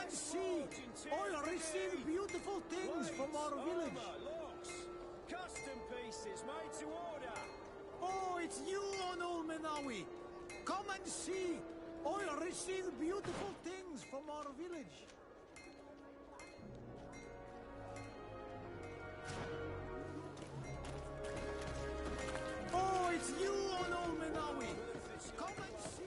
and see! I receive beautiful things from our village. Custom pieces made to order. Oh, it's you, Ono Menawi. Come and see! I receive beautiful things from our village. Oh, it's you, Ono Menawi. Come and see!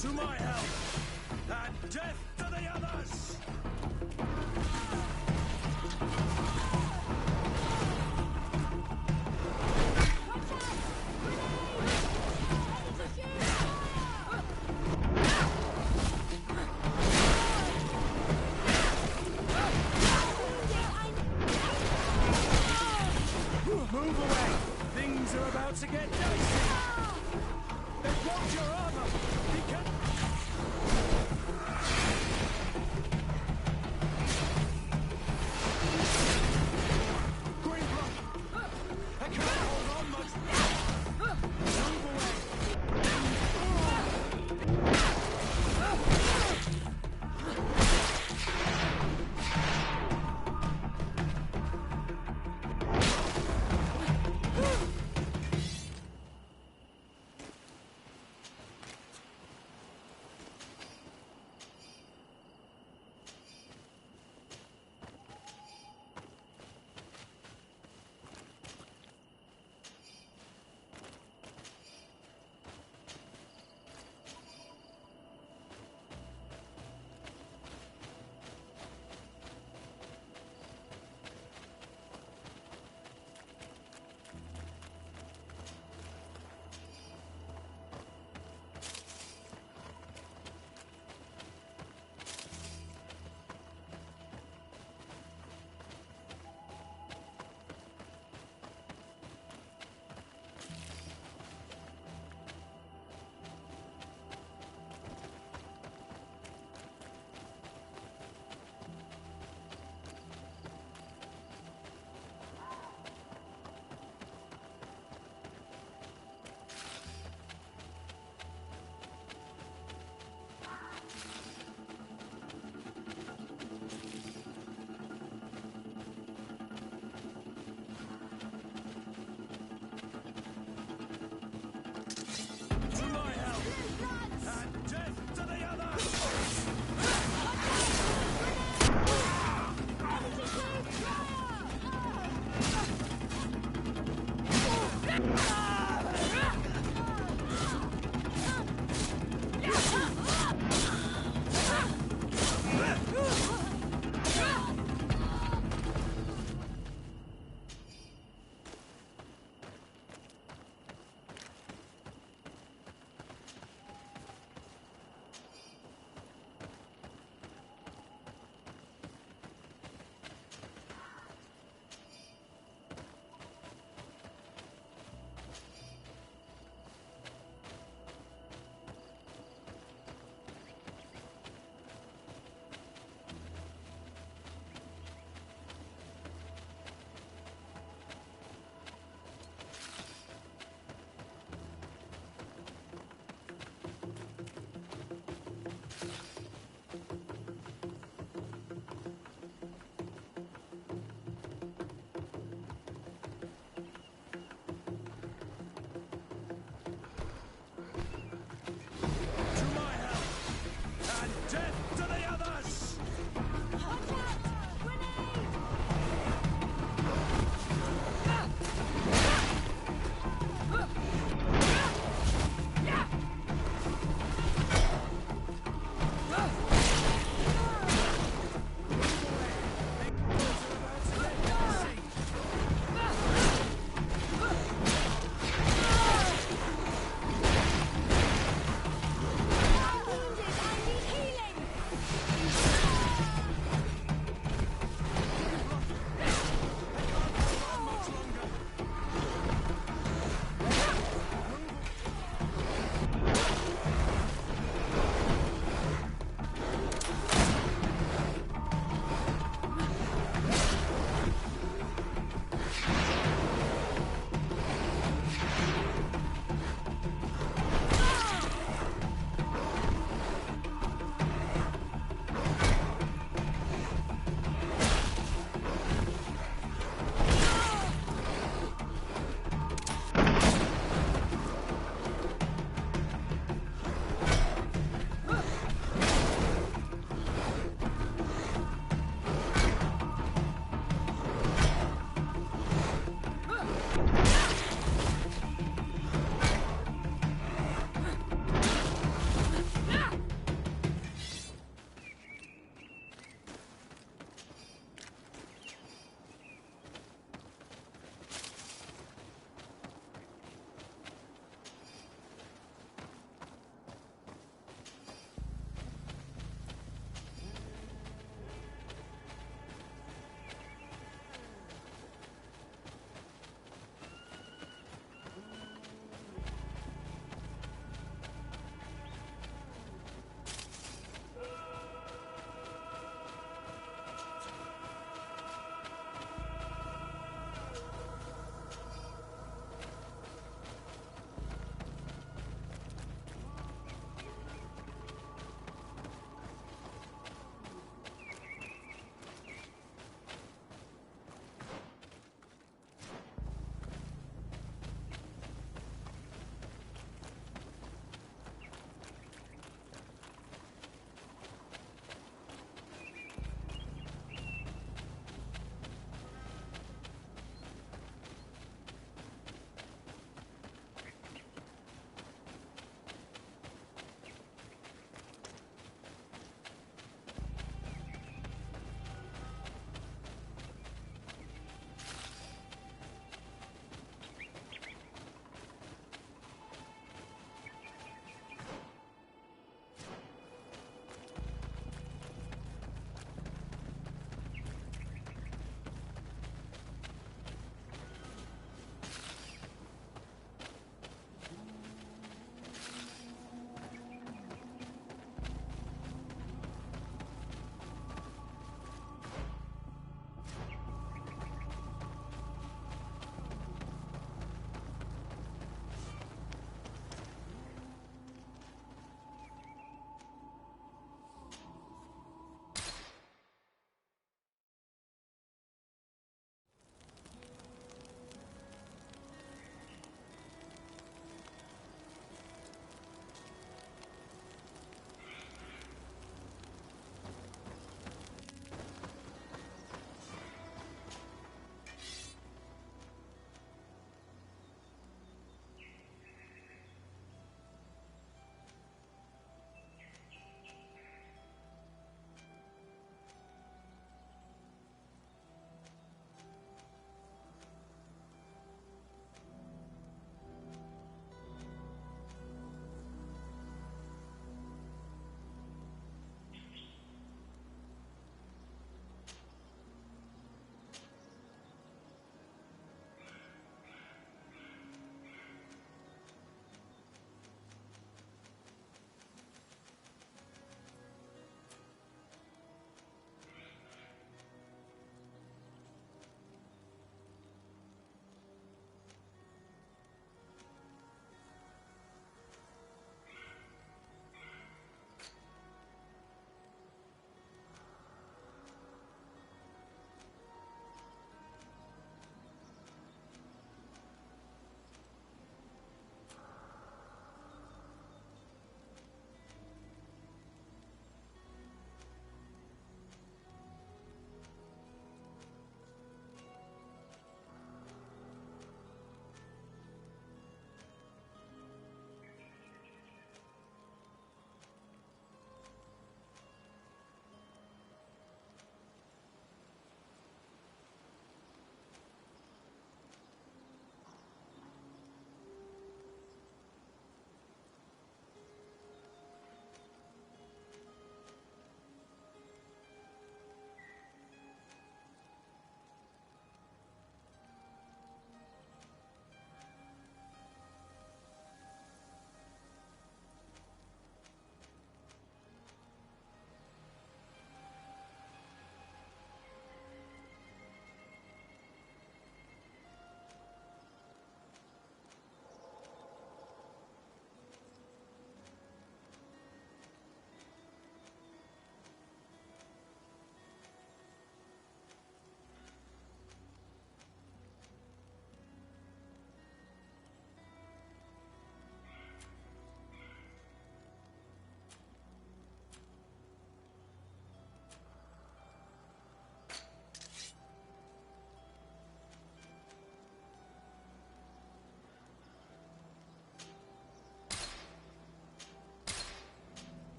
To my help, and death to the others! Move away! Things are about to get dicey! They want your armor! Be careful! Green blood! I can't hold on much! Move away!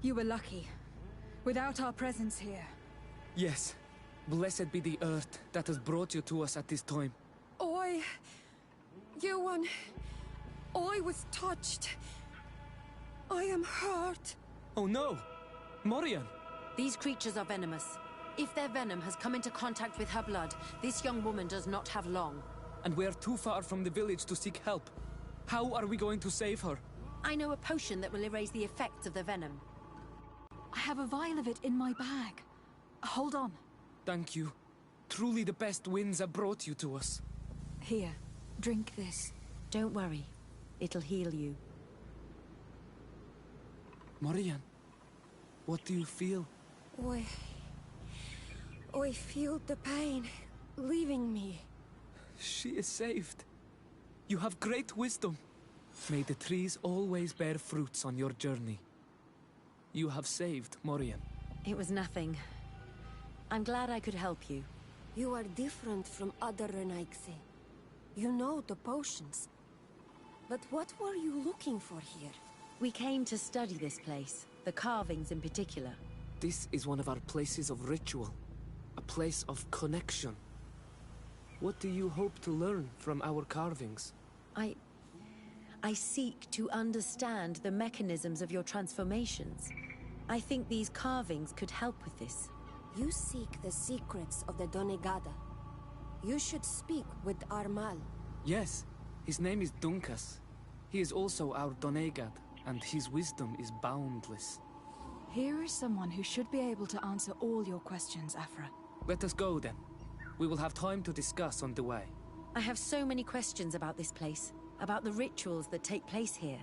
You were lucky. Without our presence here. Yes. Blessed be the earth that has brought you to us at this time. Yuan, I was touched. I am hurt. Oh no! Morian! These creatures are venomous. If their venom has come into contact with her blood, this young woman does not have long. And we are too far from the village to seek help. How are we going to save her? I know a potion that will erase the effects of the venom. I have a vial of it in my bag. Hold on. Thank you. Truly the best winds have brought you to us. Here, drink this. Don't worry. It'll heal you. Morian, what do you feel? I feel the pain leaving me. She is saved. You have great wisdom. May the trees always bear fruits on your journey. You have saved Morian. It was nothing. I'm glad I could help you. You are different from other Renaigse. You know the potions. But what were you looking for here? We came to study this place, the carvings in particular. This is one of our places of ritual. A place of connection. What do you hope to learn from our carvings? I seek to understand the mechanisms of your transformations. I think these carvings could help with this. You seek the secrets of the Donegada. You should speak with Armal. Yes, his name is Dunkas. He is also our Donegad, and his wisdom is boundless. Here is someone who should be able to answer all your questions, Afra. Let us go then. We will have time to discuss on the way. I have so many questions about this place, about the rituals that take place here.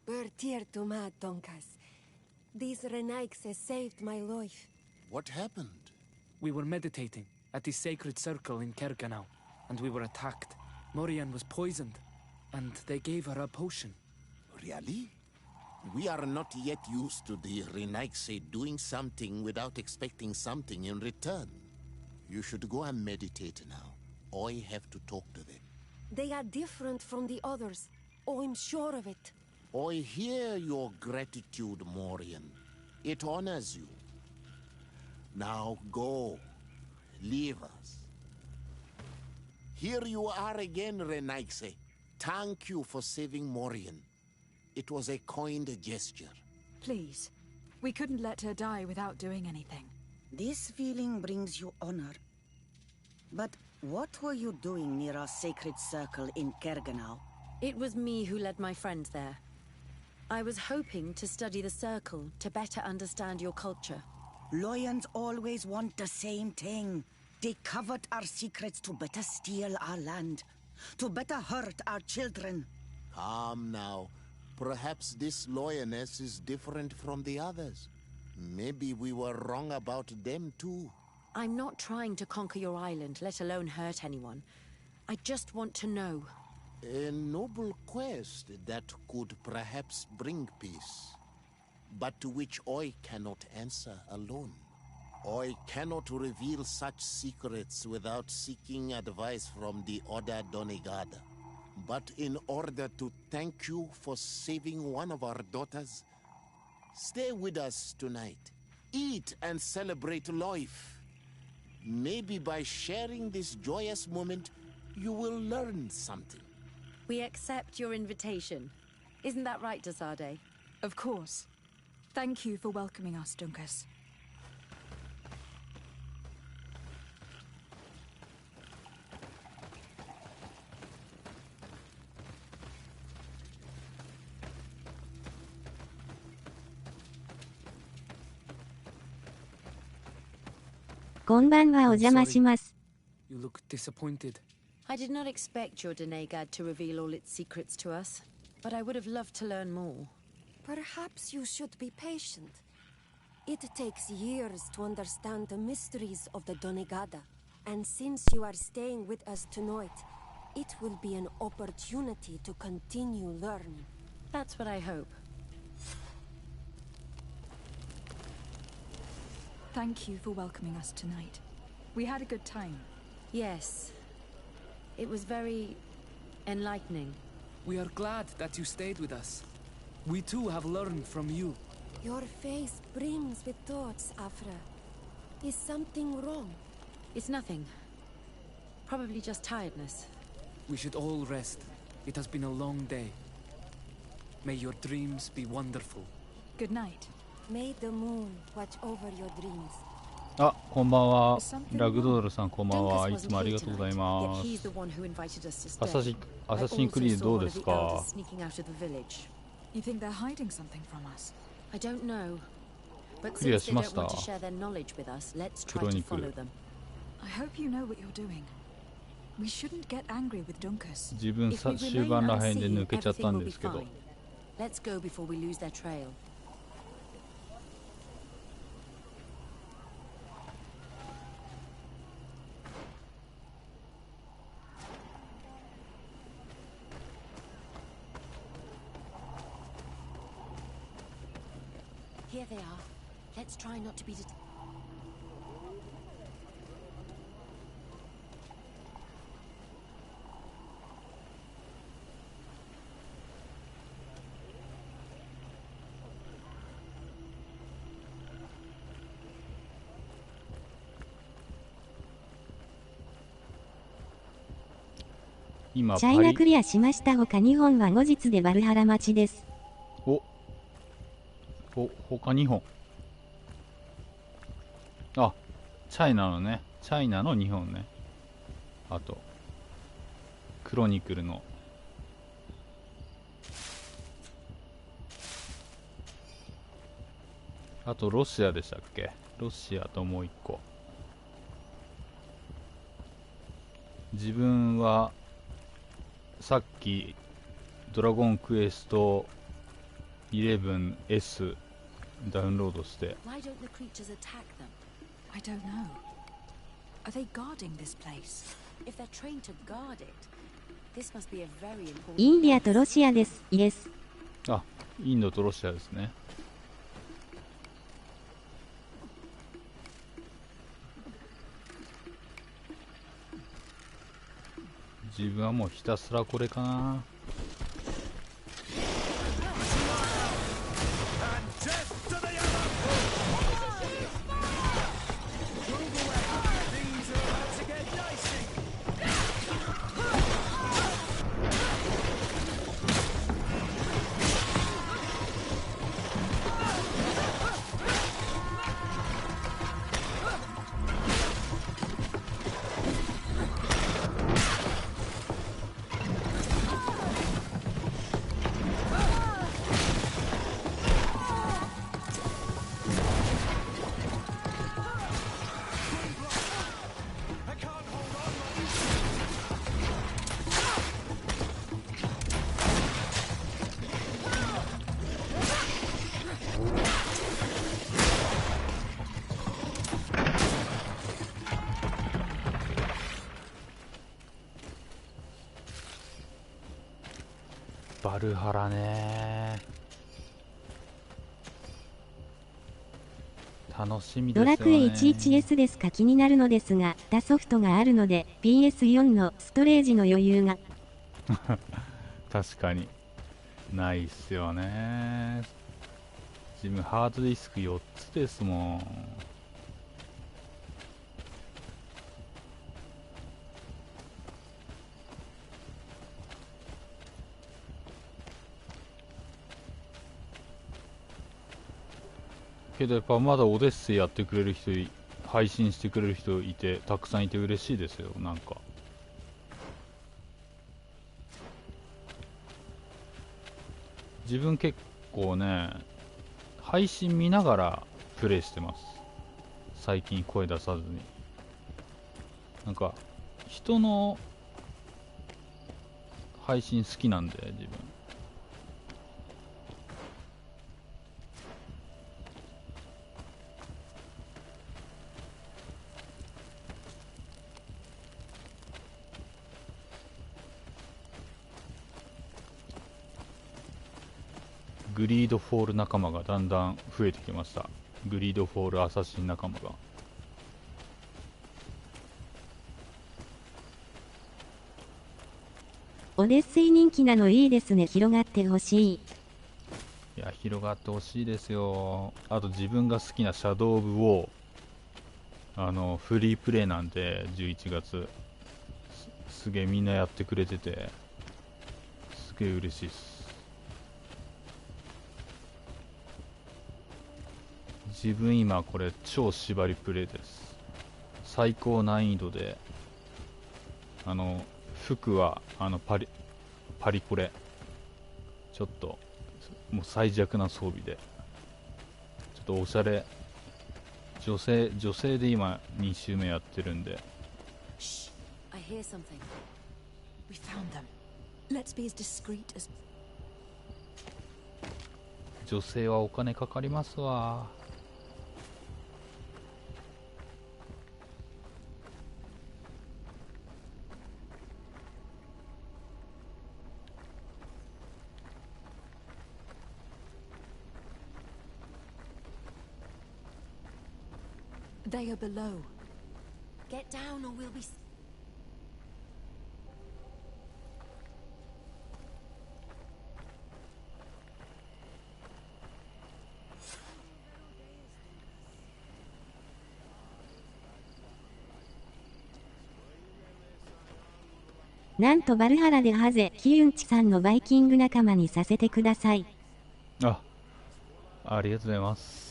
Bertir to ma, Donkas. These Renaigse saved my life. What happened? We were meditating at the sacred circle in Kerganau, and we were attacked. Morian was poisoned, and they gave her a potion. Really? We are not yet used to the Renaigse doing something without expecting something in return. You should go and meditate now. I have to talk to them. They are different from the others. Oh, I'm sure of it. I hear your gratitude, Morian. It honors you. Now go. Leave us. Here you are again, Renaigse. Thank you for saving Morian. It was a kind gesture. Please. We couldn't let her die without doing anything. This feeling brings you honor. But what were you doing near our sacred circle in Kerganau? It was me who led my friends there. I was hoping to study the circle to better understand your culture. Loyans always want the same thing. They covet our secrets to better steal our land, to better hurt our children. Calm now. Perhaps this lioness is different from the others. Maybe we were wrong about them too. I'm not trying to conquer your island, let alone hurt anyone. I just want to know. A noble quest that could perhaps bring peace, but to which I cannot answer alone. I cannot reveal such secrets without seeking advice from the other Donegada. But in order to thank you for saving one of our daughters, stay with us tonight. Eat and celebrate life. Maybe by sharing this joyous moment, you will learn something. We accept your invitation. Isn't that right, Dasade? Of course. Thank you for welcoming us, Dunkas. You look disappointed. I did not expect your Donegad to reveal all its secrets to us, but I would have loved to learn more. Perhaps you should be patient. It takes years to understand the mysteries of the Donegada. And since you are staying with us tonight, it will be an opportunity to continue learning. That's what I hope. Thank you for welcoming us tonight. We had a good time. Yes. It was very enlightening. We are glad that you stayed with us. We too have learned from you. Your face brims with thoughts, Afra. Is something wrong? It's nothing. Probably just tiredness. We should all rest. It has been a long day. May your dreams be wonderful. Good night. May the moon watch over your dreams. あ、こんばんは。ラグドールさんこんばんは。いつもありがとうございます。アサシンクリードどうですか？ You think they're hiding something from us? I don't know. But クリア since し they ま don't した。 want to share their knowledge with us, let's ク try ロ to ニク follow ル。 them. I hope you know what you're doing. We shouldn't get angry with Dunkus. 自分 If we 終 remain 盤らへんで unseen, 抜けちゃった everything ん will で be すけど。 fine. Let's go before we lose their trail. Here they are. Let's try not to be detected. 今チャイナクリアしました他2本は後日でバルハラ待ちです。他2本。あ、チャイナのね。チャイナの2本ね。あと、クロニクルの。あと、ロシアでしたっけ？ロシアともう1個。自分は、さっき、ドラゴンクエスト 11S ダウンロードして。 Why don't the creatures attack them? I don't know. Are they guarding this place? If they're trained to guard it, this must be a very important. インディアとロシアです。イエス。あ、インドとロシアですね。自分はもうひたすらこれかな。バルハラね、楽しみですよね。ドラクエ 11S ですか気になるのですが、他ソフトがあるので PS4 のストレージの余裕が確かにないっすよね。自分ハードディスク4つですもん。けどやっぱまだオデッセイやってくれる人配信してくれる人いてたくさんいて嬉しいですよ。なんか自分結構ね配信見ながらプレイしてます。最近声出さずに。なんか人の配信好きなんで自分。グリードフォール仲間がだんだん増えてきました。グリードフォールアサシン仲間が。オデッセイ人気なのいいですね。広がってほしい。いや、広がってほしいですよ。あと自分が好きなシャドウオブウォー、フリープレイなんで11月 すげえみんなやってくれててすげえ嬉しいです。自分今これ超縛りプレイです。最高難易度で服はパリコレちょっともう最弱な装備でちょっとおしゃれ女性で今2周目やってるんで。 Shh. I hear something. We found them. Let's be as discreet as. 女性はお金かかりますわ。They are below. Get down or we'll be... なんとバルハラでハゼ、キユンチさんのバイキング仲間にさせてください。ありがとうございます。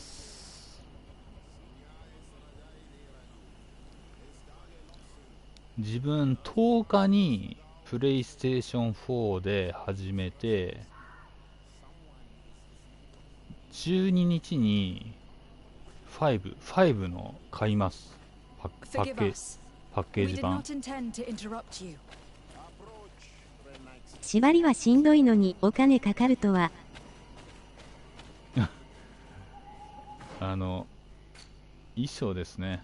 自分10日にプレイステーション4で始めて、12日に5の買います。パッケージ版。縛りはしんどいのにお金かかるとは。衣装ですね。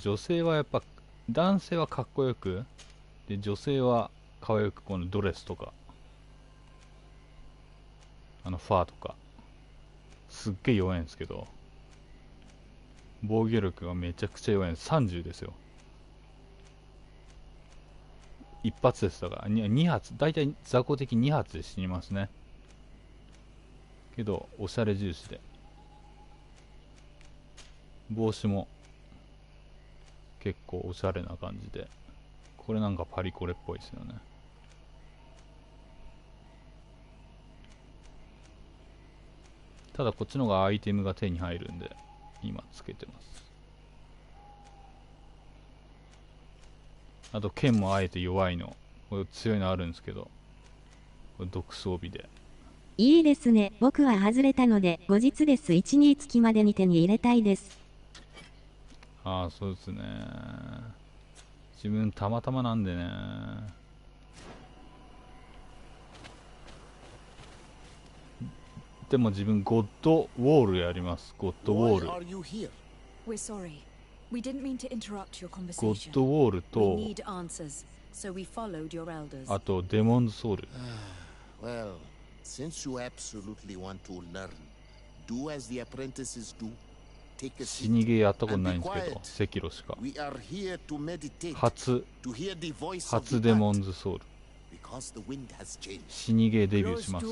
女性はやっぱ男性はかっこよくで、女性は可愛くこのドレスとかファーとかすっげえ弱いんですけど、防御力がめちゃくちゃ弱いんです。30ですよ。一発です。だから2発、大体雑魚的2発で死にますね。けどおしゃれ重視で、帽子も結構おしゃれな感じで、これなんかパリコレっぽいですよね。ただこっちの方がアイテムが手に入るんで今つけてます。あと剣もあえて弱いの、これ強いのあるんですけど、これ毒装備で。いいですね。僕は外れたので後日です。12月までに手に入れたいです。そうですね。自分たまたまなんでね。でも自分ゴッドウォールやります。ゴッドウォール。ゴッドウォールと、あとデモンズソウル。Well, since you absolutely want to learn, do as the apprentices do. 死にゲーやったことないんですけど、赤炉しか。初デモンズソウル。死にゲーデビューします。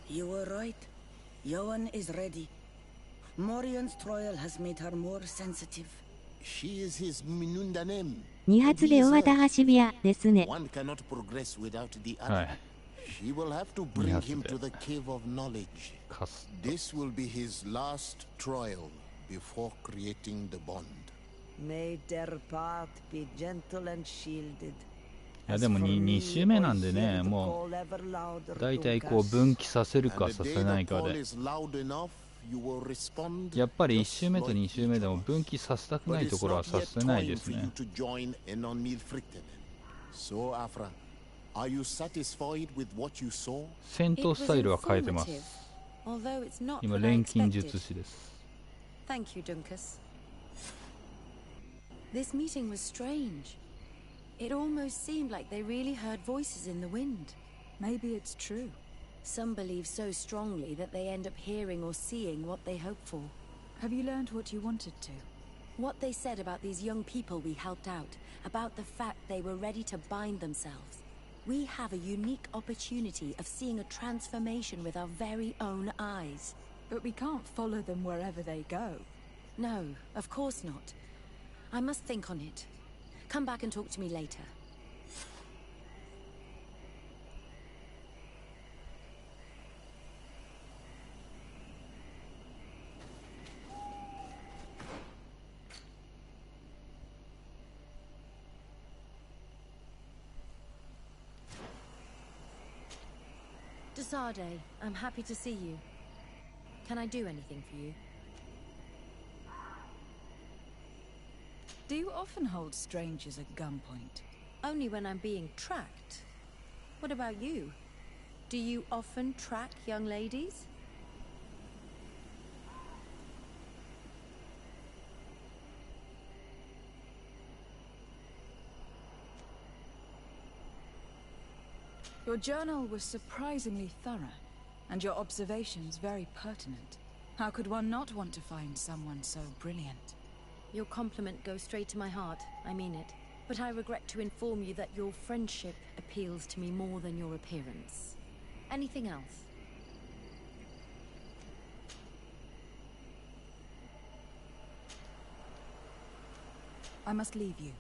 You were right. Yoan is ready. Morian's trial has made her more sensitive. She is his Minundanem. 2発で終わった走り屋ですね。One cannot progress without the other. She will have to bring him to the cave of knowledge. This will be his last trial before creating the bond. May their path be gentle and shielded. いやでも 2周目なんでね、もうだいたいこう分岐させるかさせないかで、やっぱり1周目と2周目でも分岐させたくないところはさせないですね。戦闘スタイルは変えてます。今錬金術師です。 Thank you, Dunkus. This meeting was strange. It almost seemed like they really heard voices in the wind. Maybe it's true. Some believe so strongly that they end up hearing or seeing what they hope for. Have you learned what you wanted to? What they said about these young people we helped out, about the fact they were ready to bind themselves. We have a unique opportunity of seeing a transformation with our very own eyes. But we can't follow them wherever they go. No, of course not. I must think on it. Come back and talk to me later. Desade, I'm happy to see you. Can I do anything for you? Do you often hold strangers at gunpoint? Only when I'm being tracked. What about you? Do you often track young ladies? Your journal was surprisingly thorough, and your observations very pertinent. How could one not want to find someone so brilliant? Your compliment goes straight to my heart, I mean it. But I regret to inform you that your friendship appeals to me more than your appearance. Anything else? I must leave you.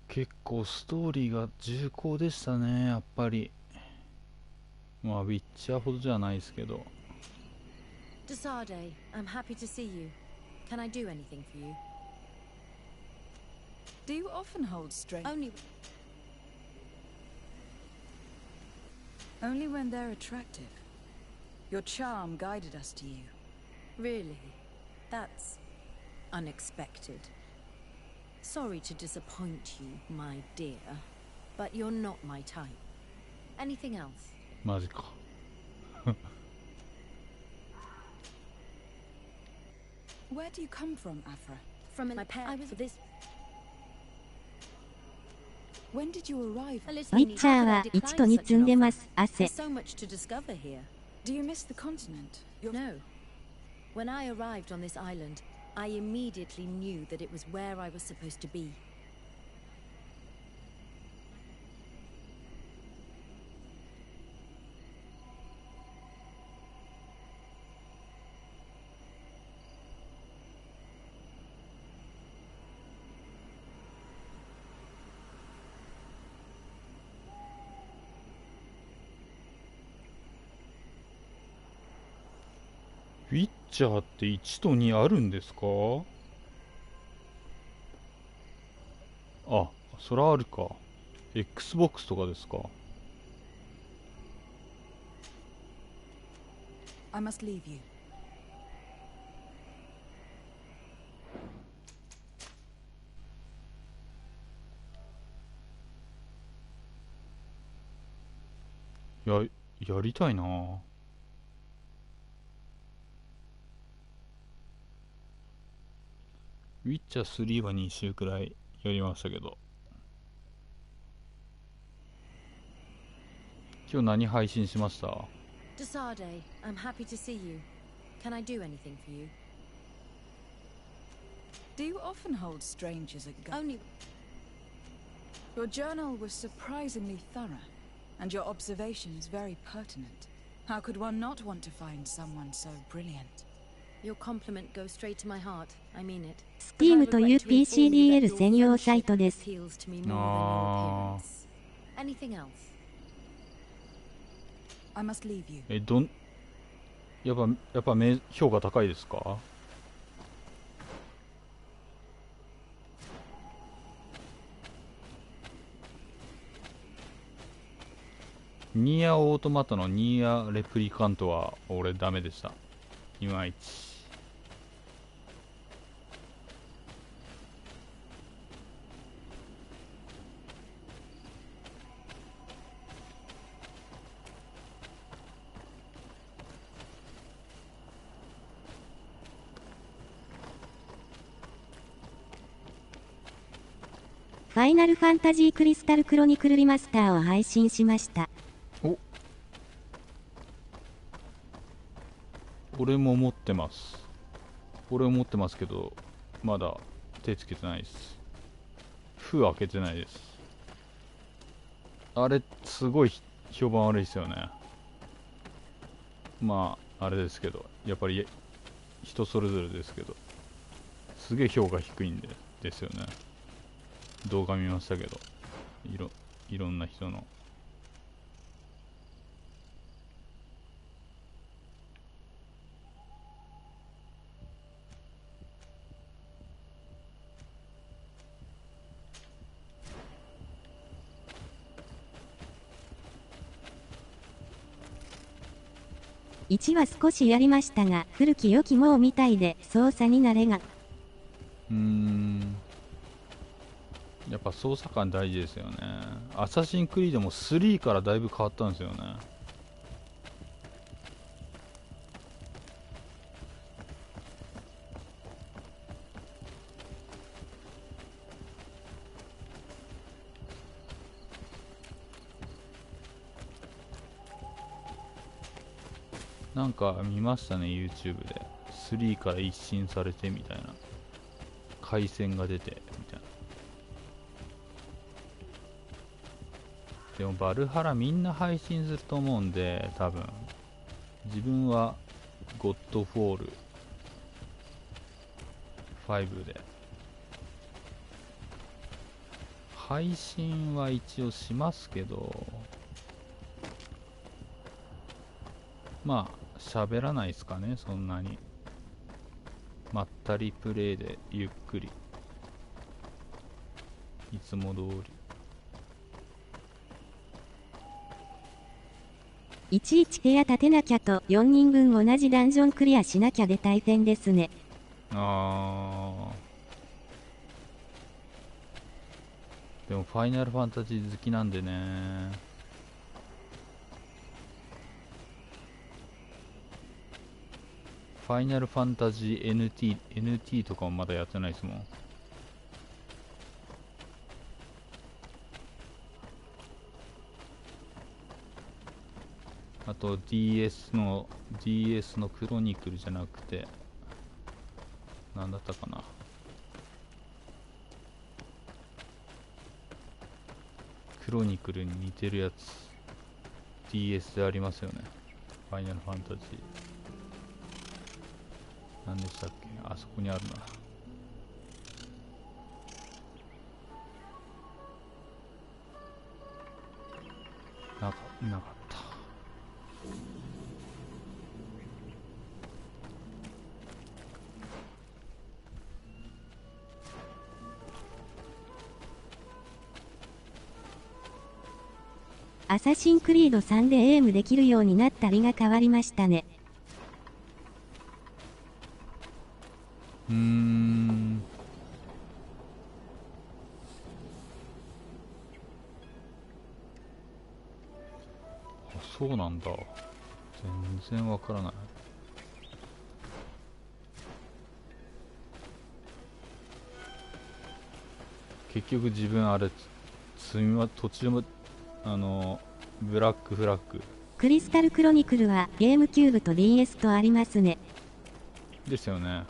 結構ストーリーが重厚でしたね、やっぱり。まあウィッチャーほどじゃないですけど。Desade, I'm happy to see you. Can I do anything for you? Do you often hold straight? Only when they're attractive. Your charm guided us to you. Really? That's unexpected. Sorry to disappoint you, my dear, but you're not my type. Anything else? マジか。Where do you come from, Afra? From my parents. I was this. When did you arrive? ウィッチャーは1と2積んでます。汗。 So much to discover here. Do you miss the continent? No. When I arrived on this island, I immediately knew that it was where I was supposed to be.ウィッチャーって1と2あるんですか？あ、そらあるか。Xbox とかですか。I must leave you. やりたいな。ウィッチャー3は2週くらいやりましたけど。今日何配信しました？ Desade, I'm happy to see you. Can I do anything for you? Do you often hold strangers at gun? Only. Your journal was surprisingly thorough, and your observations very pertinent. How could one not want to find someone so brilliant? Your compliment goes straight to my heart. I mean it. Steam という PCDL 専用サイトです。Anything else? I must leave you. やっぱ評価高いですか？ニーアオートマタのニーアレプリカントは俺ダメでした。いまいち。ァイナルファンタジークリスタルクロニクルリマスターを配信しました。お、俺も持ってます。俺も持ってますけど、まだ手つけてないです。封開けてないです。あれ、すごい評判悪いですよね。まあ、あれですけど、やっぱり人それぞれですけど、すげえ評価低いんですよね。動画見ましたけど、いろんな人の。1は少しやりましたが、古き良きもうみたいで操作に慣れが。やっぱ操作感大事ですよね。アサシンクリードも3からだいぶ変わったんですよね。なんか見ましたね、YouTube で。3から一新されてみたいな。回線が出てみたいな。でもバルハラみんな配信すると思うんで、多分自分はゴッドフォール5で配信は一応しますけど、まあ喋らないですかね、そんなに。まったりプレイでゆっくり、いつも通り。いちいち部屋建てなきゃと4人分同じダンジョンクリアしなきゃで大変ですね。でもファイナルファンタジー好きなんでね。ファイナルファンタジー NT とかもまだやってないですもん。あと DS のクロニクルじゃなくて、なんだったかな。クロニクルに似てるやつ DS でありますよね。ファイナルファンタジー何でしたっけ。あそこにあるな。なかった。アサシンクリード3でエイムできるようになったりが変わりましたね。そうなんだ。全然わからない。結局自分あれ途中もブラックフラッグクリスタルクロニクルはゲームキューブと DS とありますね。ですよね。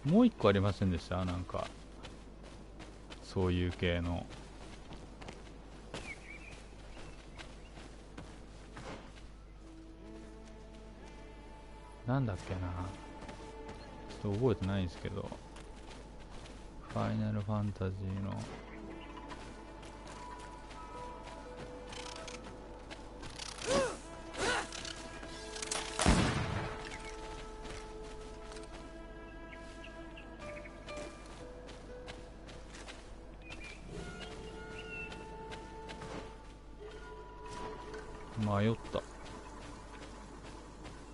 もう一個ありませんでした？なんかそういう系の。なんだっけな、ちょっと覚えてないんですけど、ファイナルファンタジーの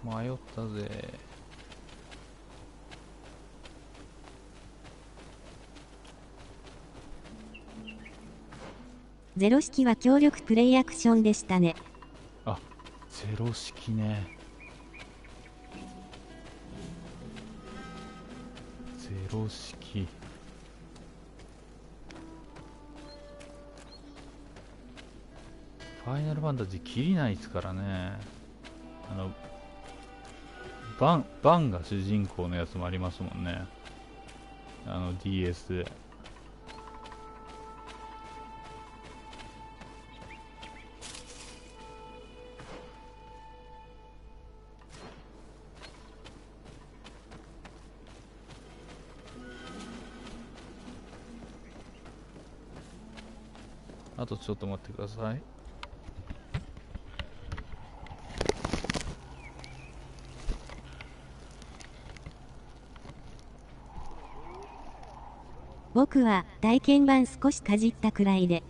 迷ったぜ。ゼロ式は強力プレイアクションでしたね。あ、ゼロ式ね。ゼロ式ファイナルファンタジー切りないですからね。バンが主人公のやつもありますもんね。DS で。あとちょっと待ってください。僕は体験版少しかじったくらいで。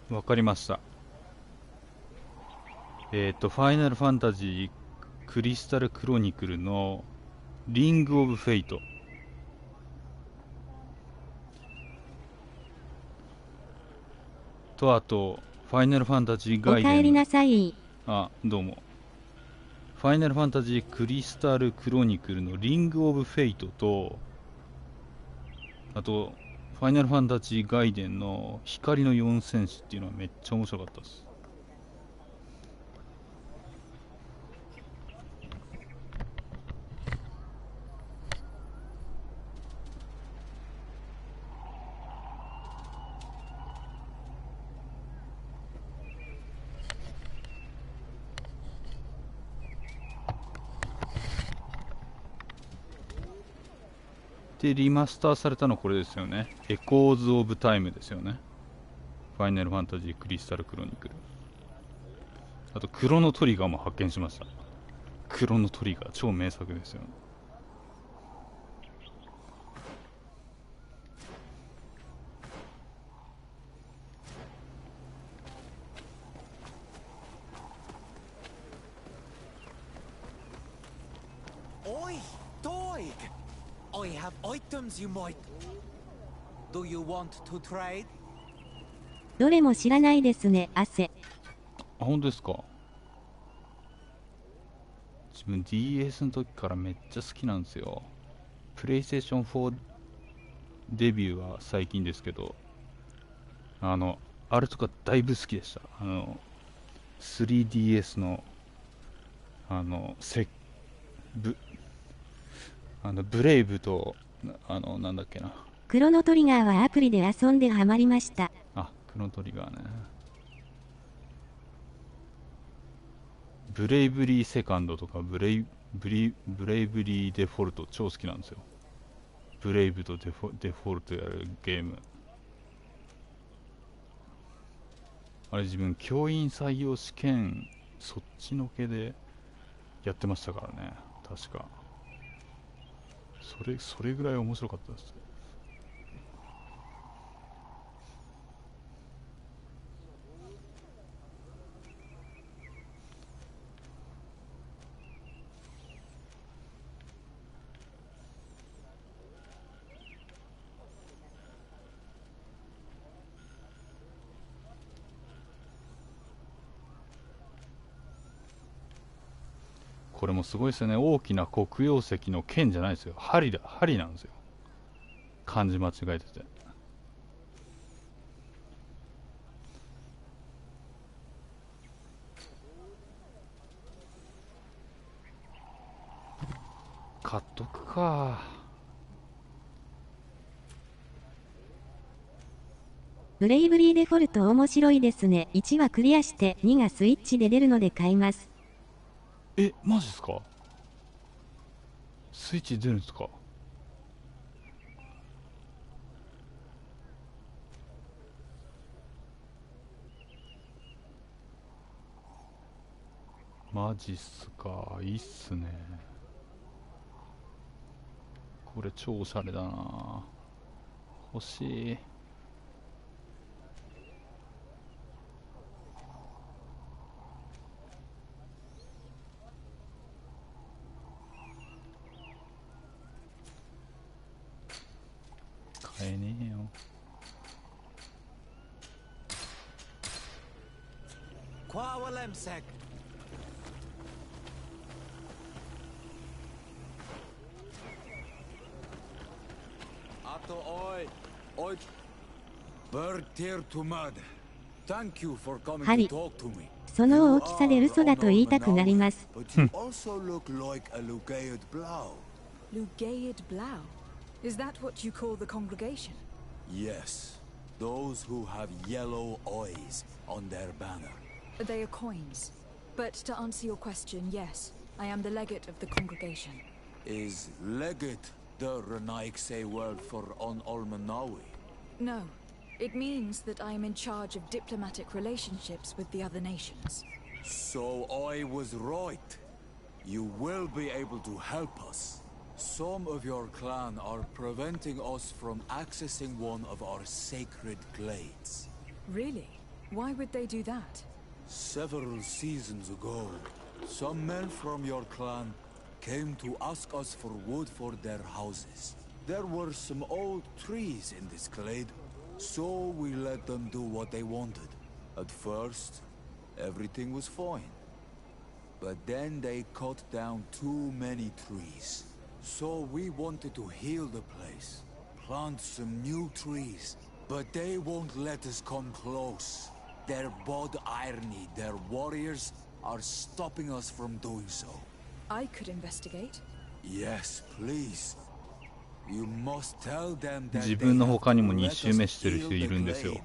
わかりました。ファイナルファンタジークリスタルクロニクルのリングオブフェイトと、あとファイナルファンタジーガイデン、おかえりなさい。あ、どうも。ファイナルファンタジークリスタルクロニクルのリングオブフェイトと、あとファイナルファンタジーガイデンの光の四戦士っていうのはめっちゃ面白かったです。で、リマスターされたのこれですよね。エコーズ・オブ・タイムですよね。ファイナルファンタジー・クリスタル・クロニクル。あと、クロノトリガーも発見しました。クロノトリガー、超名作ですよね。Oi, Doig! I have items you might. Do you want to trade? どれも知らないですね、汗。あ、本当ですか。自分 DS の時からめっちゃ好きなんですよ。プレイステーション4デビューは最近ですけど、あれとかだいぶ好きでした。3DS のブレイブとなんだっけな、クロノトリガーはアプリで遊んでハマりました。あ、クロノトリガーね。ブレイブリーセカンドとかブレイブリーデフォルト超好きなんですよ。ブレイブとデフォルトやるゲーム。あれ自分教員採用試験そっちのけでやってましたからね、確か。それぐらい面白かったです。これもすごいですよね。大きな黒曜石の剣じゃないですよ。針なんですよ。漢字間違えてて。買っとくか。ブレイブリーデフォルト面白いですね。1はクリアして2がスイッチで出るので買います。え、マジっすか？スイッチ出るんですか？マジっすか？いいっすね。これ超おしゃれだな。欲しい。買えねえよ。針。その大きさで嘘だと言いたくなります。Lugaid Blau? Is that what you call the congregation? Yes, those who have yellow eyes on their banner. They are coins. But to answer your question, yes, I am the legate of the congregation. Is legate the Renaikse word for on Olmanawi? No. It means that I am in charge of diplomatic relationships with the other nations. So I was right. You will be able to help us. Some of your clan are preventing us from accessing one of our sacred glades. Really? Why would they do that? Several seasons ago, some men from your clan came to ask us for wood for their houses. There were some old trees in this glade, so we let them do what they wanted. At first, everything was fine. But then they cut down too many trees. So we wanted to heal the place, plant some new trees, but they won't let us come close. Their bod irony, their warriors, are stopping us from doing so. I could investigate. Yes, please. You must tell them that 自分の他にも2周目してる人いるんですよ。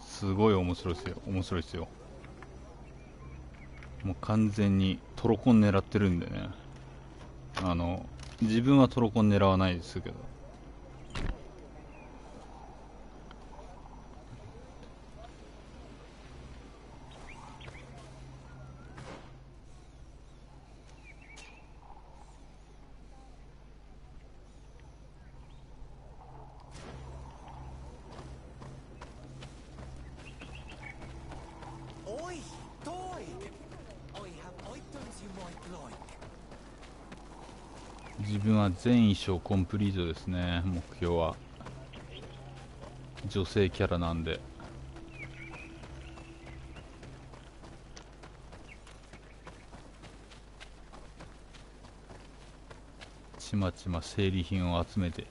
すごい面白いですよ。面白いですよ。もう完全にトロコン狙ってるんでね。自分はトロコン狙わないですけど。自分は全衣装コンプリートですね。目標は女性キャラなんで。ちまちま整理品を集めて。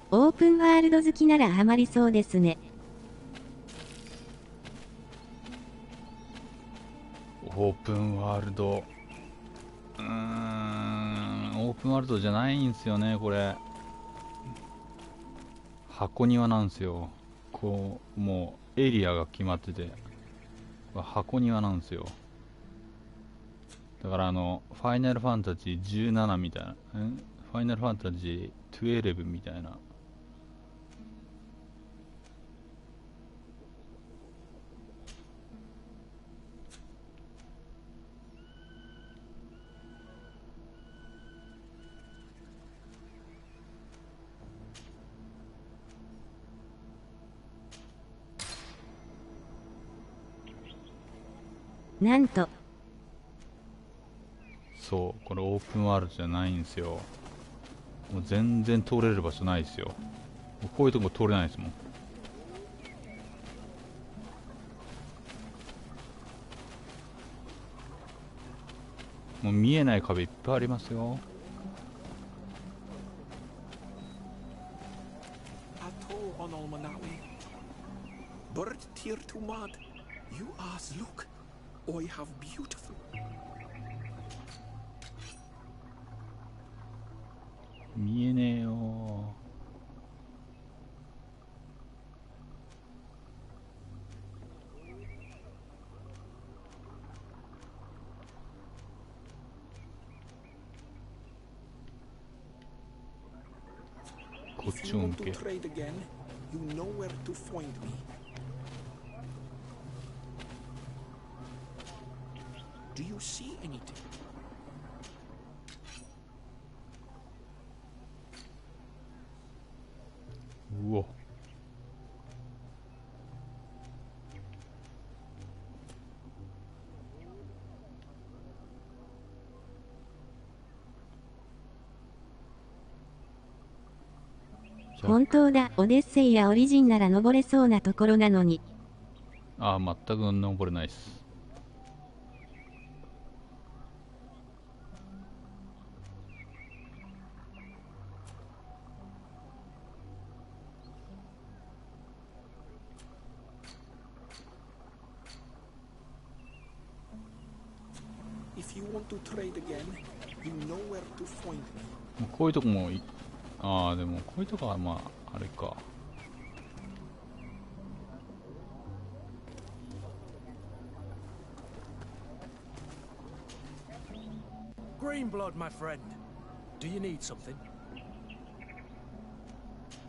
オープンワールド好きならハマりそうですね。オープンワールド、オープンワールドじゃないんですよね、これ。箱庭なんですよ。こう、もうエリアが決まってて、箱庭なんですよ。だからファイナルファンタジー17みたいな、ファイナルファンタジー12みたいな。なんとそう、これオープンワールドじゃないんですよ。もう全然通れる場所ないですよ。もうこういうとこ通れないですもん。もう見えない壁いっぱいありますよ。見えねえよ。こっちを向け。うお。本当だ、オデッセイやオリジンなら登れそうなところなのに。ああ、全く登れないっす。もうこういうとこもああ、でもこういうとこはまああれか。Greenblood, my friend. Do you need something?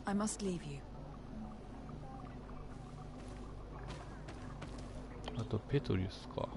I must leave you. あとペトリウスか。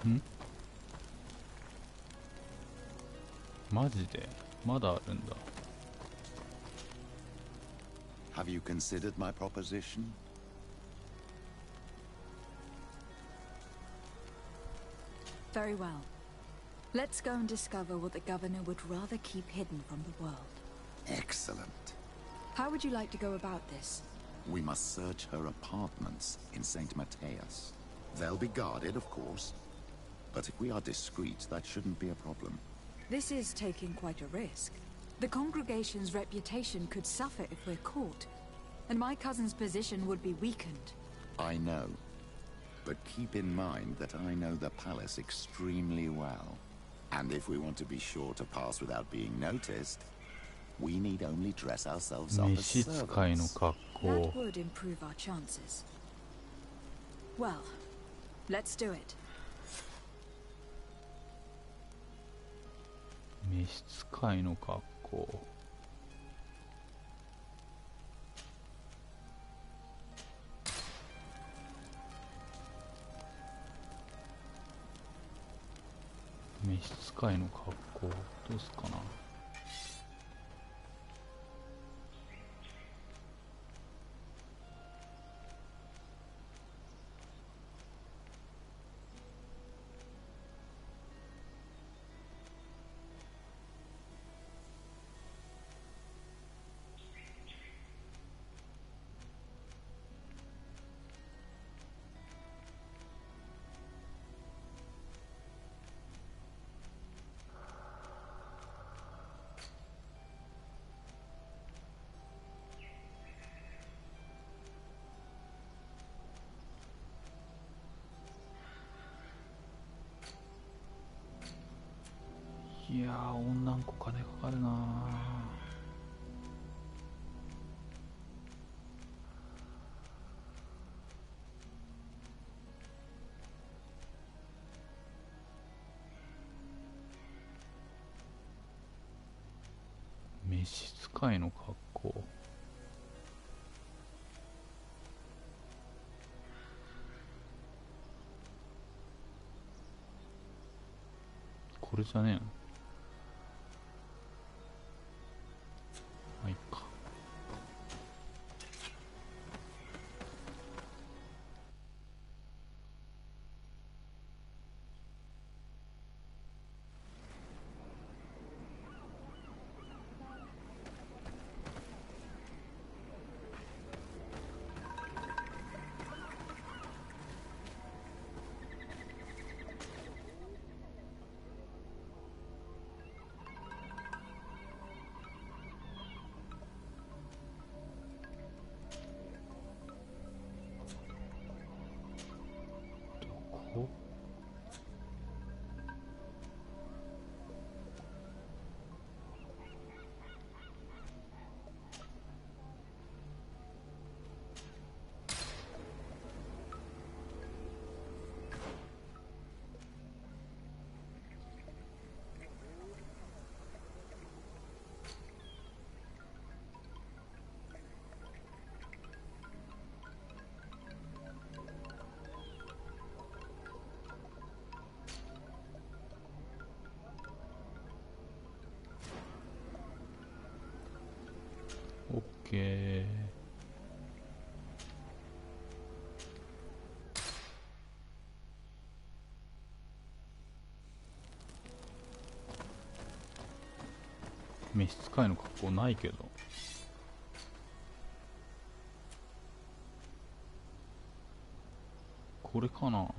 ん？マジでまだあるんだ。Have you considered my proposition? Very well. Let's go and discover what the governor would rather keep hidden from the world. Excellent. How would you like to go about this? We must search her apartments in St. Matthias. They'll be guarded, of course. But if we are discreet, that shouldn't be a problem. This is taking quite a risk. The congregation's reputation could suffer if we're caught, and my cousin's position would be weakened. I know. But keep in mind that I know the palace extremely well. And if we want to be sure to pass without being noticed, we need only dress ourselves up as 召使いの servants. 格 That 好。 would improve our chances. Well, let's do it. 召使いの格好。召使いの格好どうすっかな。いやー、温暖湖金かかるなー。召使いの格好。これじゃねえの。まあいっか。お、オッケー。召使いの格好ないけど。これかな。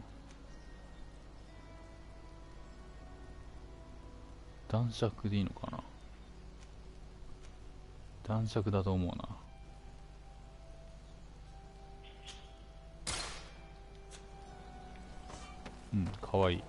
男爵でいいのかな。男爵だと思うな。うん、かわいい。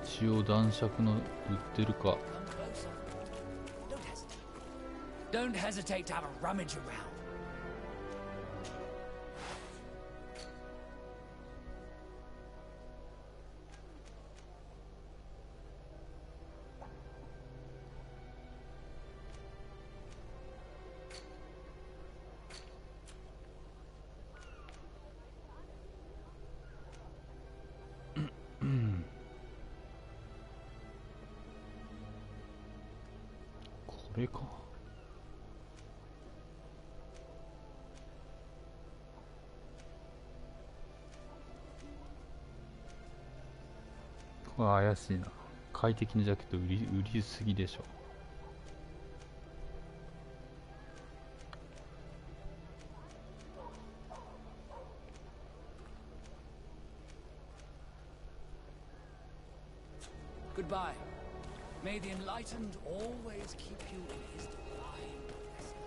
一応男爵の売ってるか。 Don't hesitate to have a rummage around. これか。これ怪しいな。快適なジャケット売りすぎでしょ。Goodbye. May the enlightened always keep you in his divine blessing.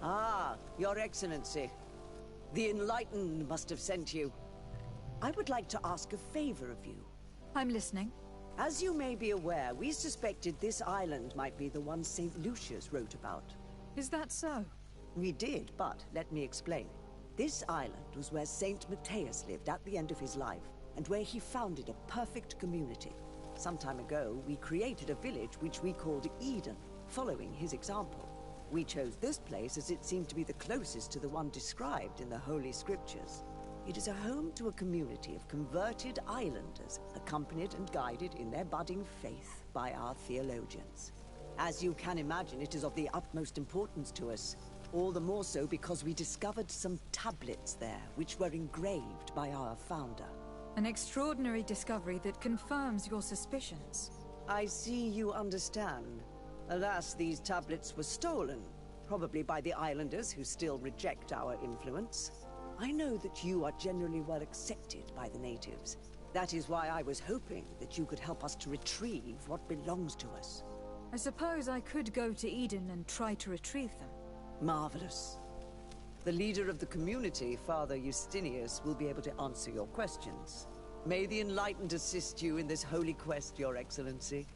Ah, Your Excellency. The Enlightened must have sent you. I would like to ask a favor of you. I'm listening. As you may be aware, we suspected this island might be the one St. Lucius wrote about. Is that so? We did, but let me explain. This island was where Saint Matthias lived at the end of his life, and where he founded a perfect community. Some time ago, we created a village which we called Eden, following his example. We chose this place as it seemed to be the closest to the one described in the Holy Scriptures. It is a home to a community of converted islanders, accompanied and guided in their budding faith by our theologians. As you can imagine, it is of the utmost importance to us. All the more so because we discovered some tablets there, which were engraved by our founder. An extraordinary discovery that confirms your suspicions. I see you understand. Alas, these tablets were stolen, probably by the islanders who still reject our influence. I know that you are generally well accepted by the natives. That is why I was hoping that you could help us to retrieve what belongs to us. I suppose I could go to Eden and try to retrieve them. Marvelous. The leader of the community, Father Justinius, will be able to answer your questions. May the Enlightened assist you in this holy quest, Your Excellency.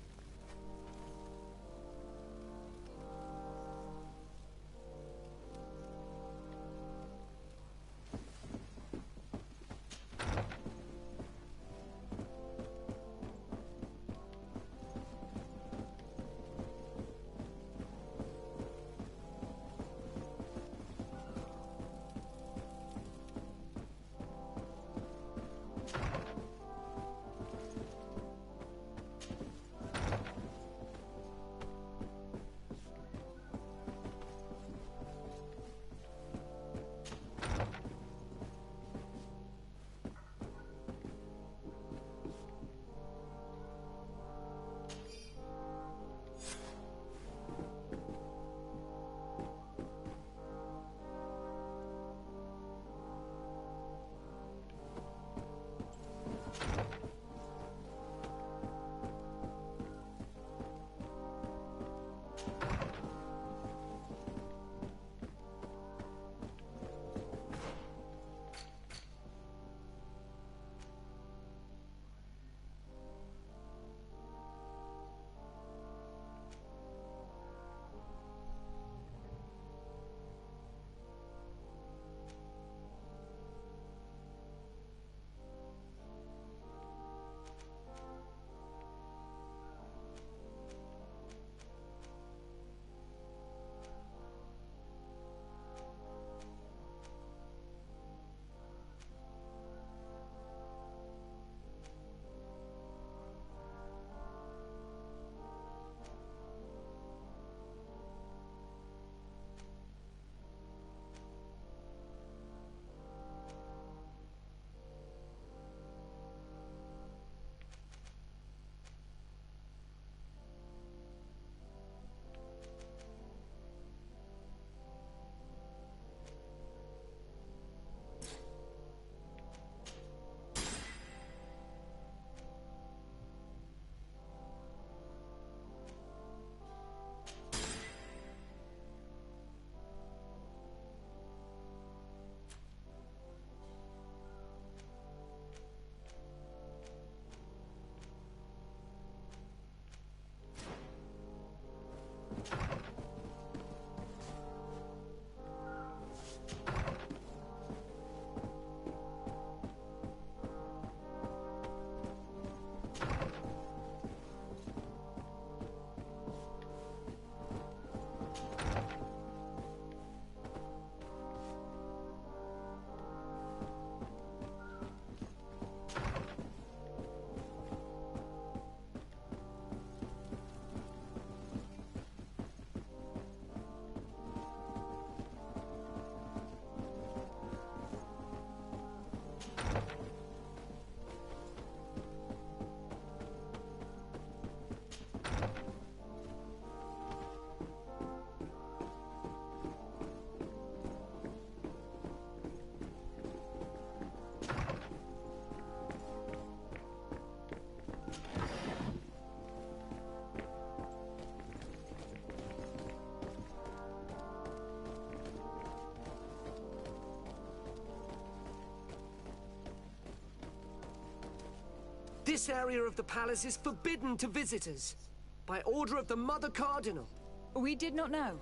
This area of the palace is forbidden to visitors. By order of the Mother Cardinal. We did not know.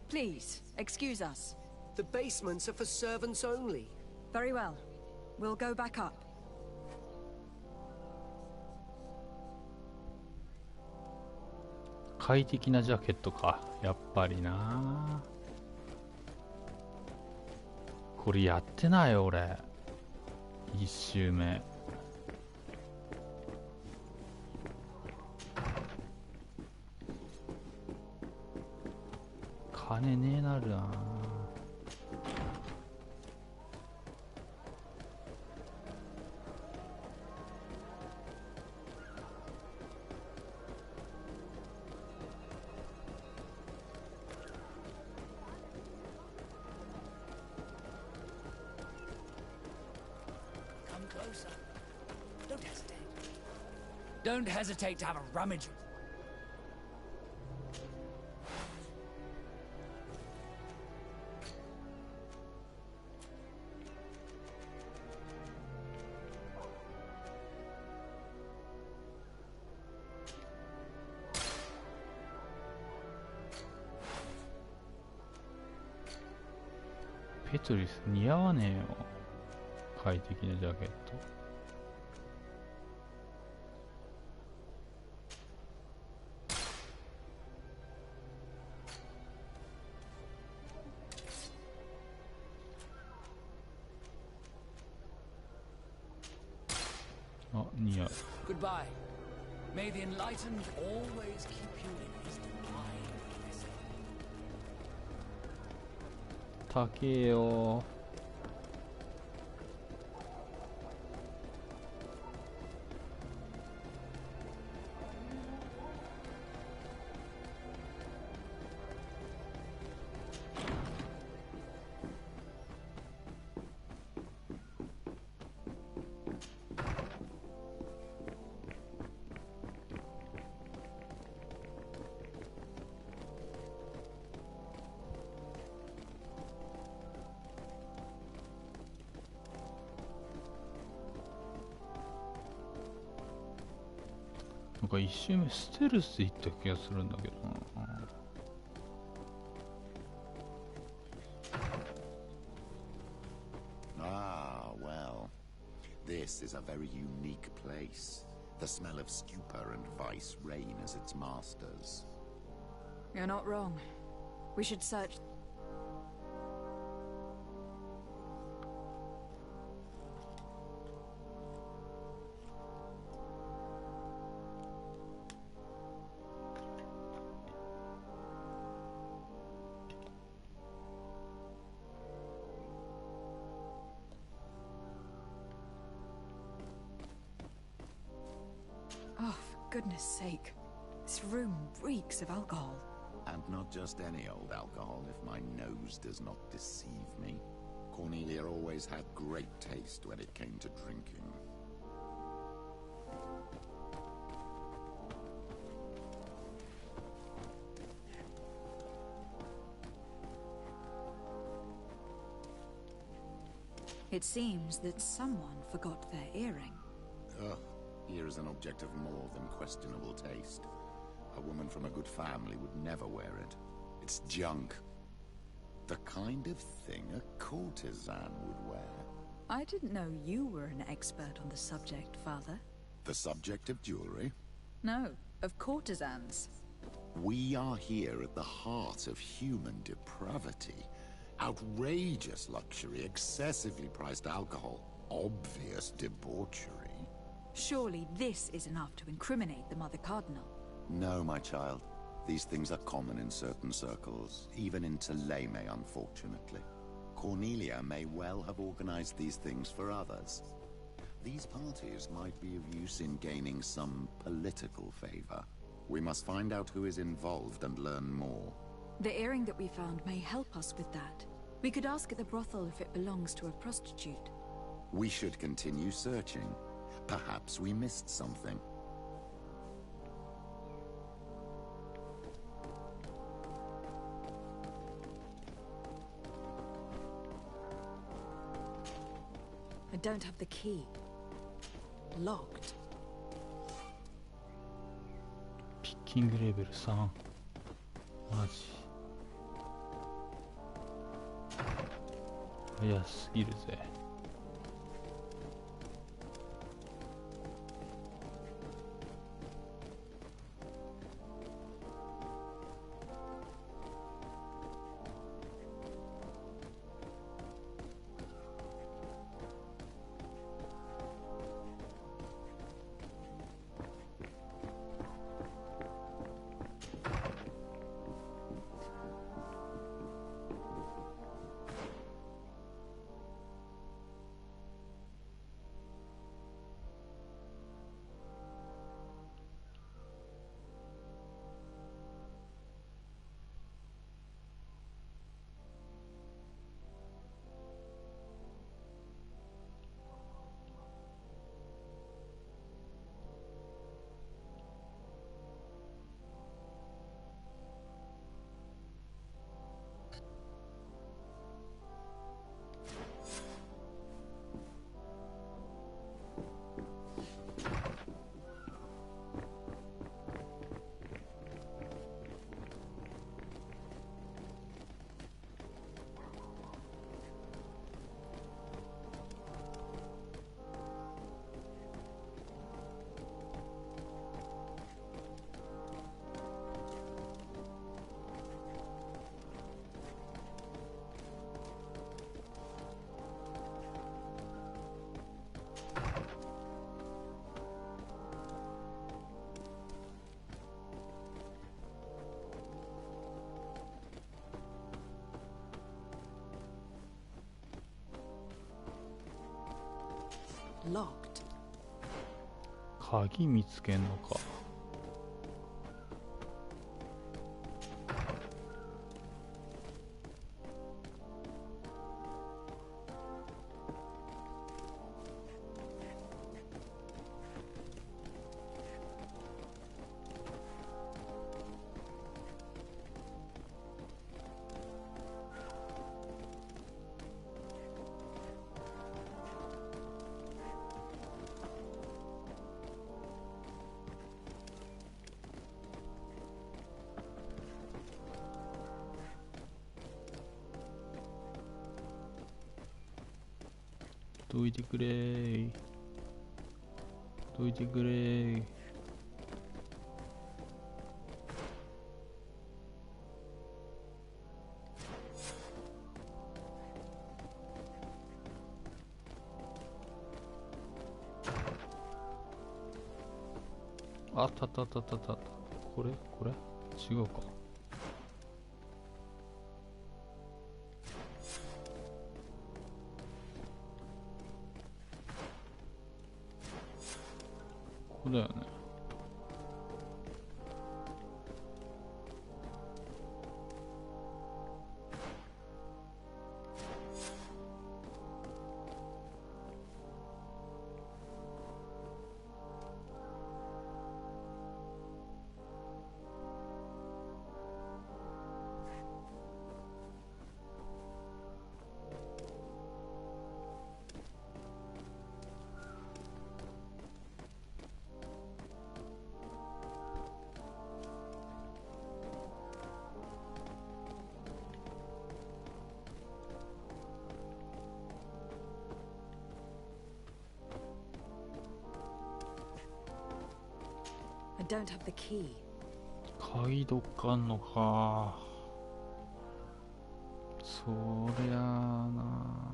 Please, excuse us. The basements are for servants only. Very well. We'll go back up. 快適なジャケットか。やっぱりな。これやってないよ俺。1周目。金ねえなるな。Come closer. Don't hesitate. Don't hesitate to have a rummage.ペトリス似合わねえよ。快適なジャケット。あ、似合う。Goodbye. May the enlightened always keep you in his divine blessing. 高えよ。なんか一周目ステルス行った気がするんだけどな。Ah, well. This is a very unique place. The smell of stupor and vice reign as its masters. You're not wrong. We should search. Oh, for goodness sake. This room reeks of alcohol. And not just any old alcohol, if my nose does not deceive me. Cornelia always had great taste when it came to drinking. It seems that someone forgot their earring. Ugh, here is an object of more than questionable taste. A woman from a good family would never wear it. It's junk. The kind of thing a courtesan would wear. I didn't know you were an expert on the subject, Father. The subject of jewelry? No, of courtesans. We are here at the heart of human depravity. Outrageous luxury, excessively priced alcohol, obvious debauchery. Surely this is enough to incriminate the Mother Cardinal. No, my child. These things are common in certain circles, even in Tuleme, unfortunately. Cornelia may well have organized these things for others. These parties might be of use in gaining some political favor. We must find out who is involved and learn more. The earring that we found may help us with that. We could ask at the brothel if it belongs to a prostitute. We should continue searching. Perhaps we missed something. I don't have the key. Locked. キングレベル3。マジ早すぎるぜ。Locked. 鍵見つけんのか。どいてくれー。どいてくれー。あったったったったった。これ違うか。ここだよね。I don't have the key. 鍵どっかあんのか。そりゃあな。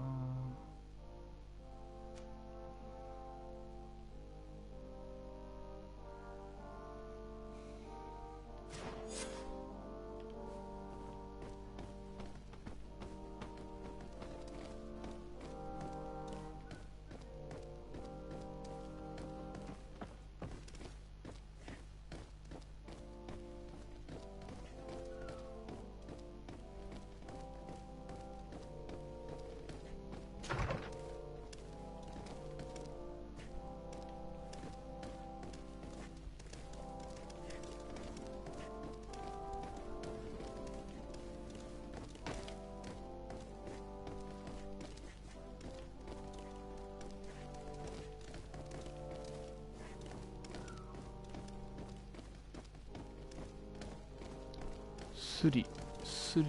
スリ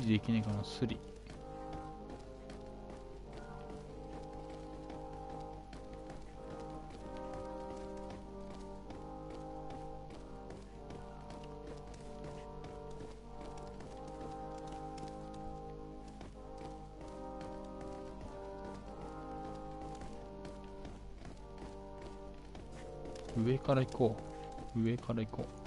できねえかな、スリ。上から行こう。上から行こう。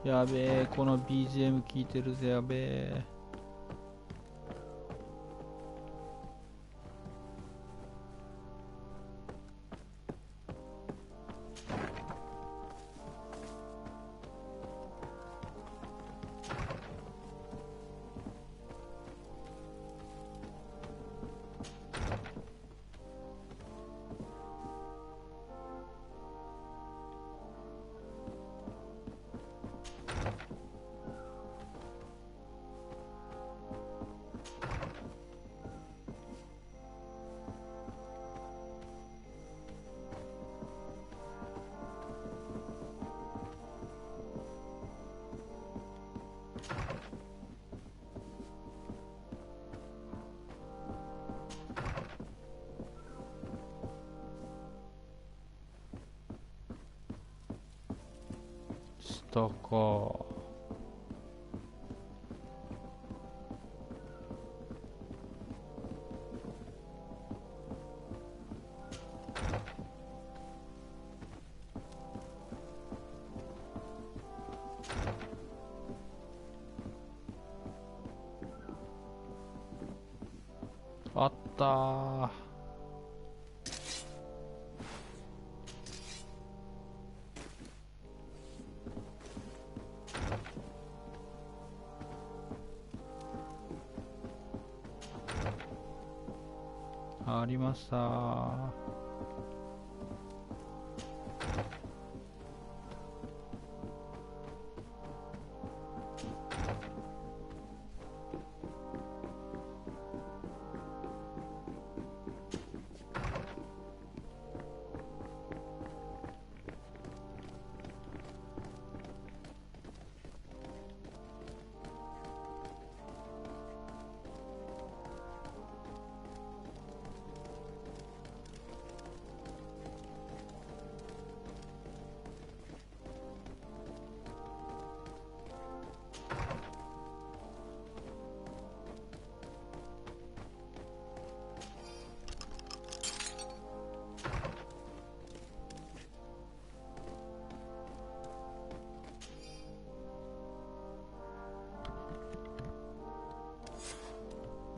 やべえ、この BGM 聞いてるぜ、やべえ。下か。あったー。ありましたー。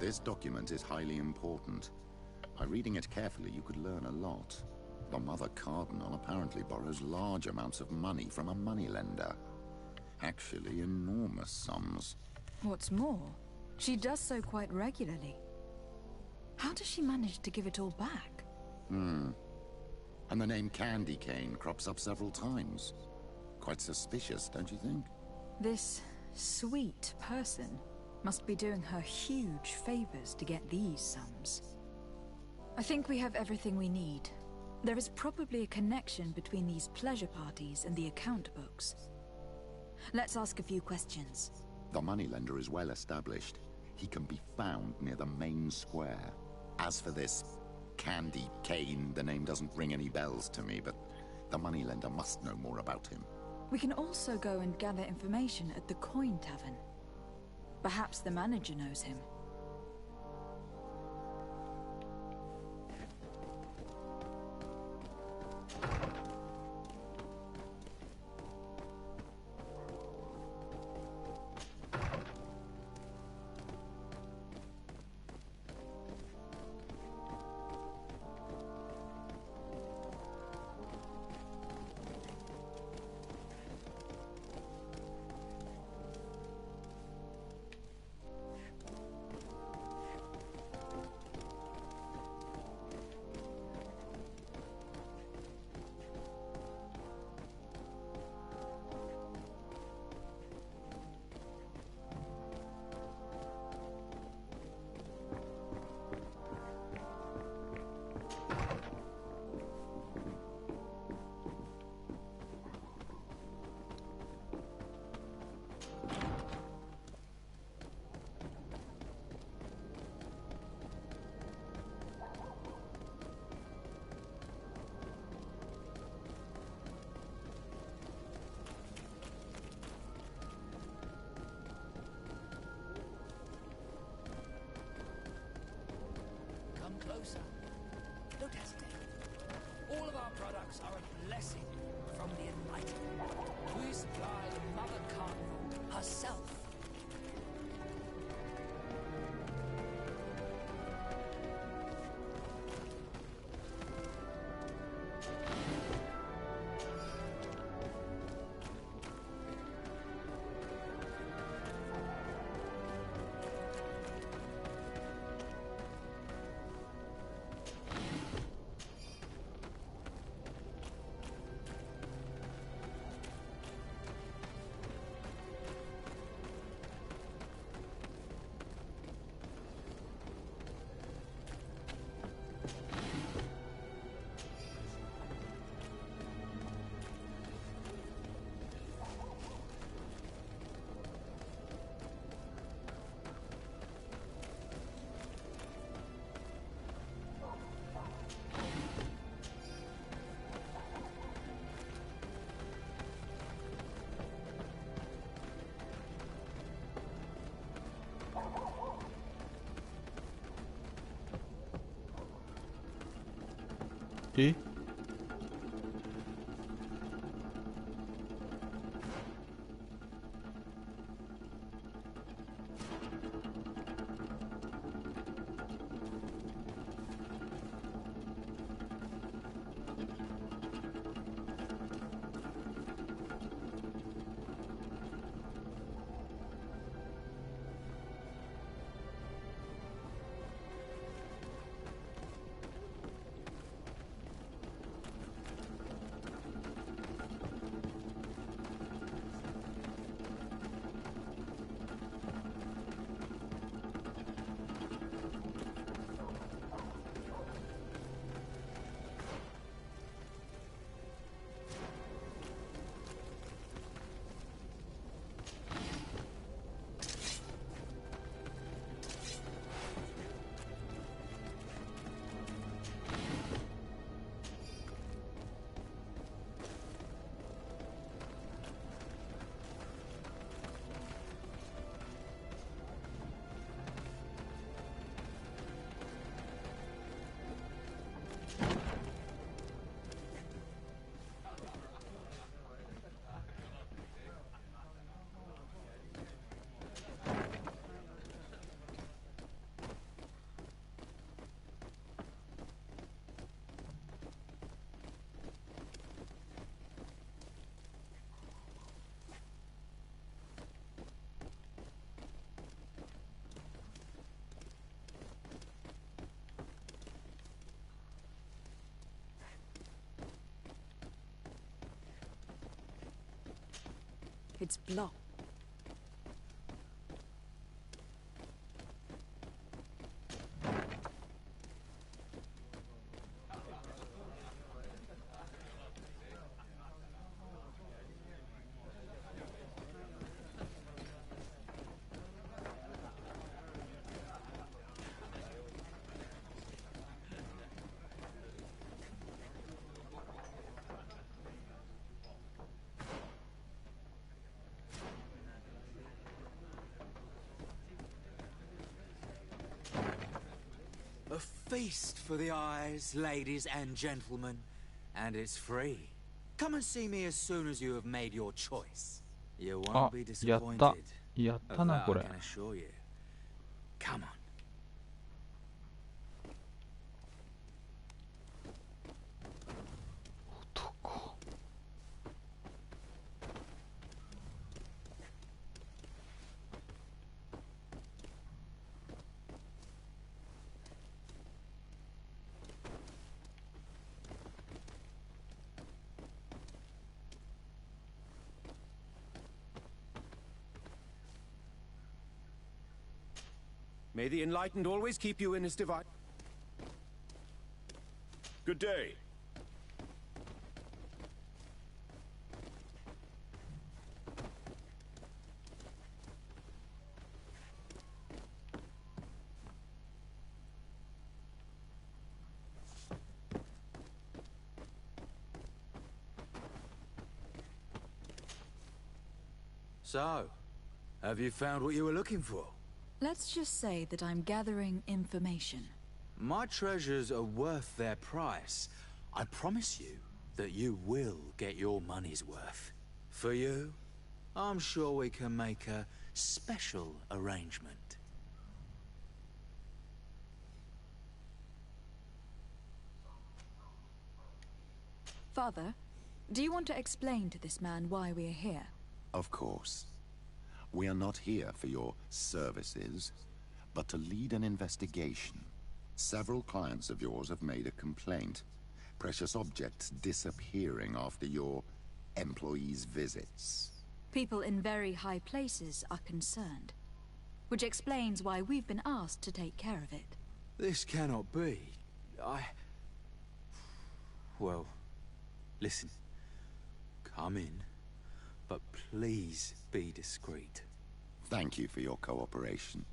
This document is highly important. By reading it carefully, you could learn a lot. The Mother Cardinal apparently borrows large amounts of money from a moneylender. Actually, enormous sums. What's more, she does so quite regularly. How does she manage to give it all back? And the name Candy Cane crops up several times. Quite suspicious, don't you think? This sweet person must be doing her huge favors to get these sums. I think we have everything we need. There is probably a connection between these pleasure parties and the account books. Let's ask a few questions. The moneylender is well established. He can be found near the main square. As for this Candy Cane, the name doesn't ring any bells to me, but the moneylender must know more about him. We can also go and gather information at the Coin Tavern. Perhaps the manager knows him. Closer. Don't hesitate. All of our products are a blessing from the Enlightened. We supply the Mother Carnival herself.え？ It's blocked. A feast for the eyes, ladies and gentlemen, and it's free. Come and see me as soon as you have made your choice. You won't be disappointed. やったなこれ。 Of that I can assure you. Come on. 男。May the enlightened always keep you in his divine. Good day. So, have you found what you were looking for? Let's just say that I'm gathering information. My treasures are worth their price. I promise you that you will get your money's worth. For you, I'm sure we can make a special arrangement. Father, do you want to explain to this man why we are here? Of course. We are not here for your services, but to lead an investigation. Several clients of yours have made a complaint. Precious objects disappearing after your employees' visits. People in very high places are concerned, which explains why we've been asked to take care of it. This cannot be. Well, listen. Come in, but please be discreet. Thank you for your cooperation.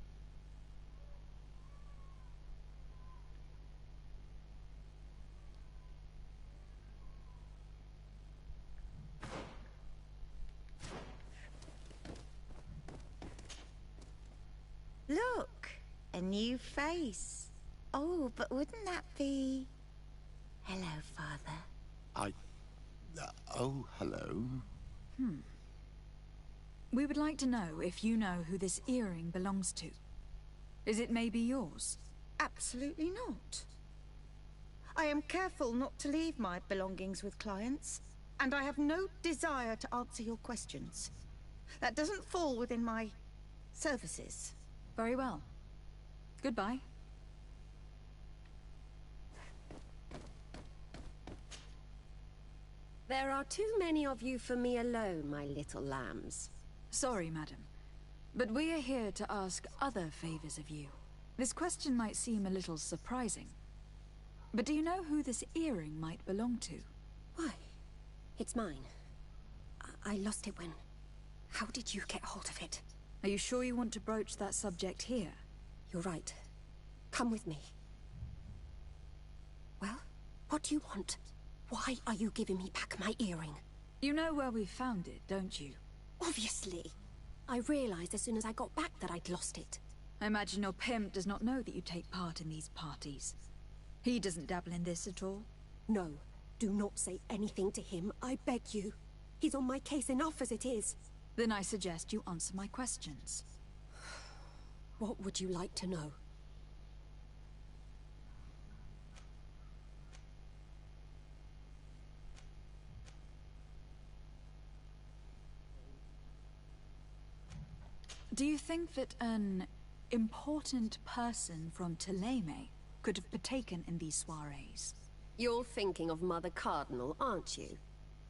Look, a new face. Oh, but wouldn't that be... Hello, Father. Oh, hello. We would like to know if you know who this earring belongs to. Is it maybe yours? Absolutely not. I am careful not to leave my belongings with clients, and I have no desire to answer your questions. That doesn't fall within my services. Very well. Goodbye. There are too many of you for me alone, my little lambs. Sorry, madam, but we are here to ask other favors of you. This question might seem a little surprising, but do you know who this earring might belong to? Why? It's mine. I lost it when... How did you get hold of it? Are you sure you want to broach that subject here? You're right. Come with me. Well, what do you want? Why are you giving me back my earring? You know where we found it, don't you? Obviously. I realized as soon as I got back that I'd lost it. I imagine your pimp does not know that you take part in these parties. He doesn't dabble in this at all? No. Do not say anything to him, I beg you. He's on my case enough as it is. Then I suggest you answer my questions. What would you like to know? Do you think that an important person from Teleme could have partaken in these soirees? You're thinking of Mother Cardinal, aren't you?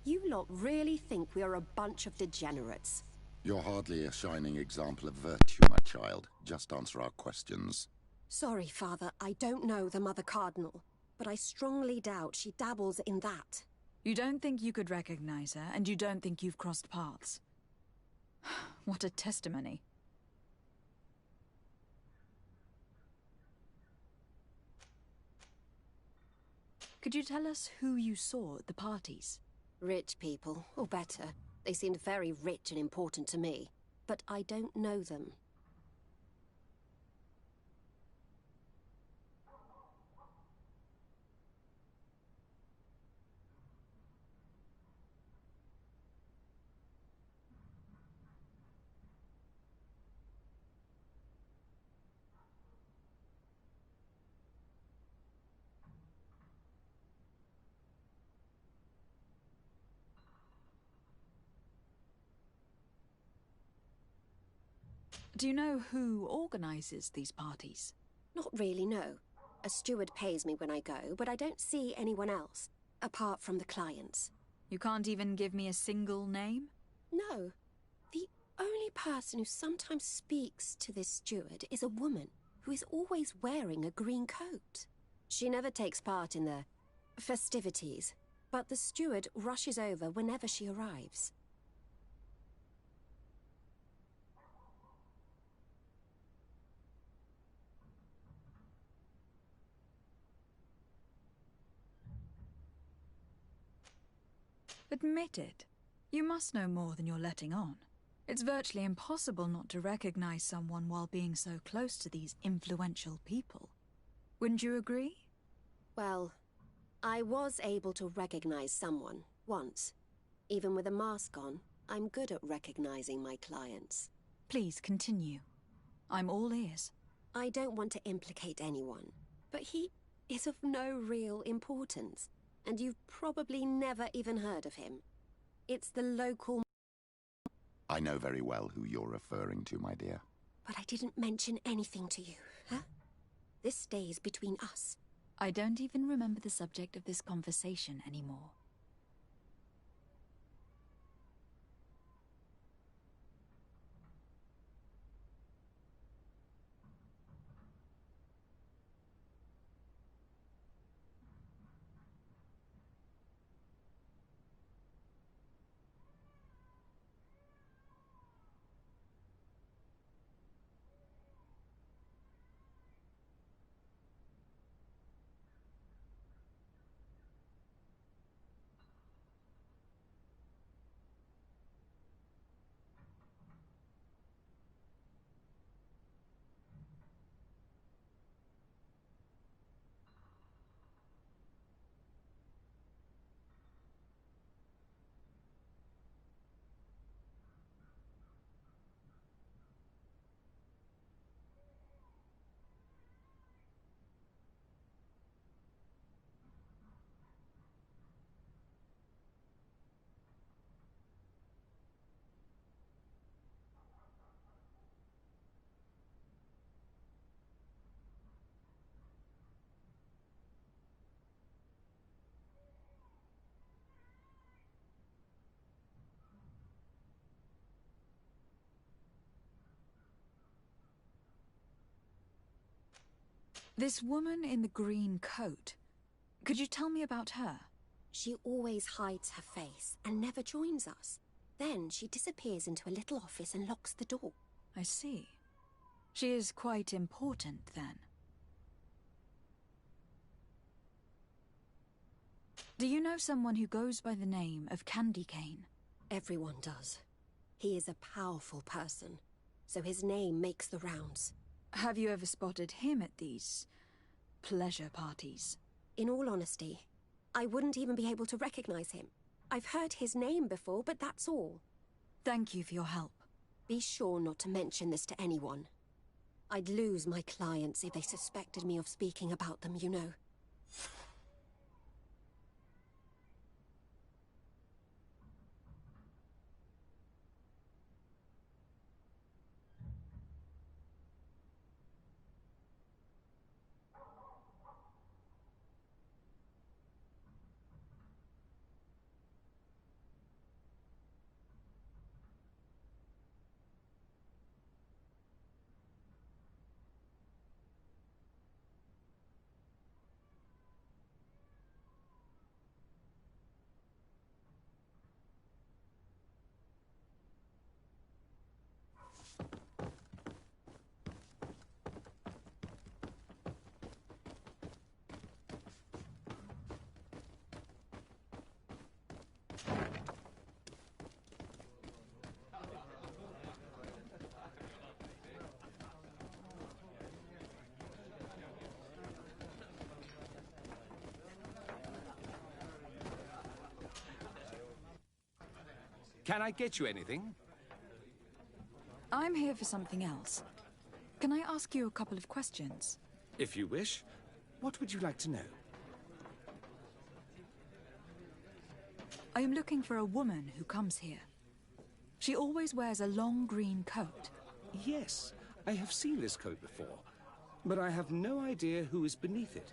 You lot really think we are a bunch of degenerates. You're hardly a shining example of virtue, my child. Just answer our questions. Sorry, Father, I don't know the Mother Cardinal, but I strongly doubt she dabbles in that. You don't think you could recognize her, and you don't think you've crossed paths. What a testimony. Could you tell us who you saw at the parties? Rich people, or better. They seemed very rich and important to me, but I don't know them. Do you know who organizes these parties? Not really, no. A steward pays me when I go, but I don't see anyone else, apart from the clients. You can't even give me a single name? No. The only person who sometimes speaks to this steward is a woman who is always wearing a green coat. She never takes part in the festivities, but the steward rushes over whenever she arrives. Admit it. You must know more than you're letting on. It's virtually impossible not to recognize someone while being so close to these influential people. Wouldn't you agree? Well, I was able to recognize someone, once. Even with a mask on, I'm good at recognizing my clients. Please continue. I'm all ears. I don't want to implicate anyone, but he is of no real importance. And you've probably never even heard of him. It's the local... I know very well who you're referring to, my dear. But I didn't mention anything to you, huh? This stays between us. I don't even remember the subject of this conversation anymore. This woman in the green coat. Could you tell me about her? She always hides her face and never joins us. Then she disappears into a little office and locks the door. I see. She is quite important, then. Do you know someone who goes by the name of Candy Cane? Everyone does. He is a powerful person, so his name makes the rounds. Have you ever spotted him at these pleasure parties? In all honesty, I wouldn't even be able to recognize him. I've heard his name before, but that's all. Thank you for your help. Be sure not to mention this to anyone. I'd lose my clients if they suspected me of speaking about them, you know. Can I get you anything? I'm here for something else. Can I ask you a couple of questions? If you wish. What would you like to know? I am looking for a woman who comes here. She always wears a long green coat. Yes, I have seen this coat before, but I have no idea who is beneath it,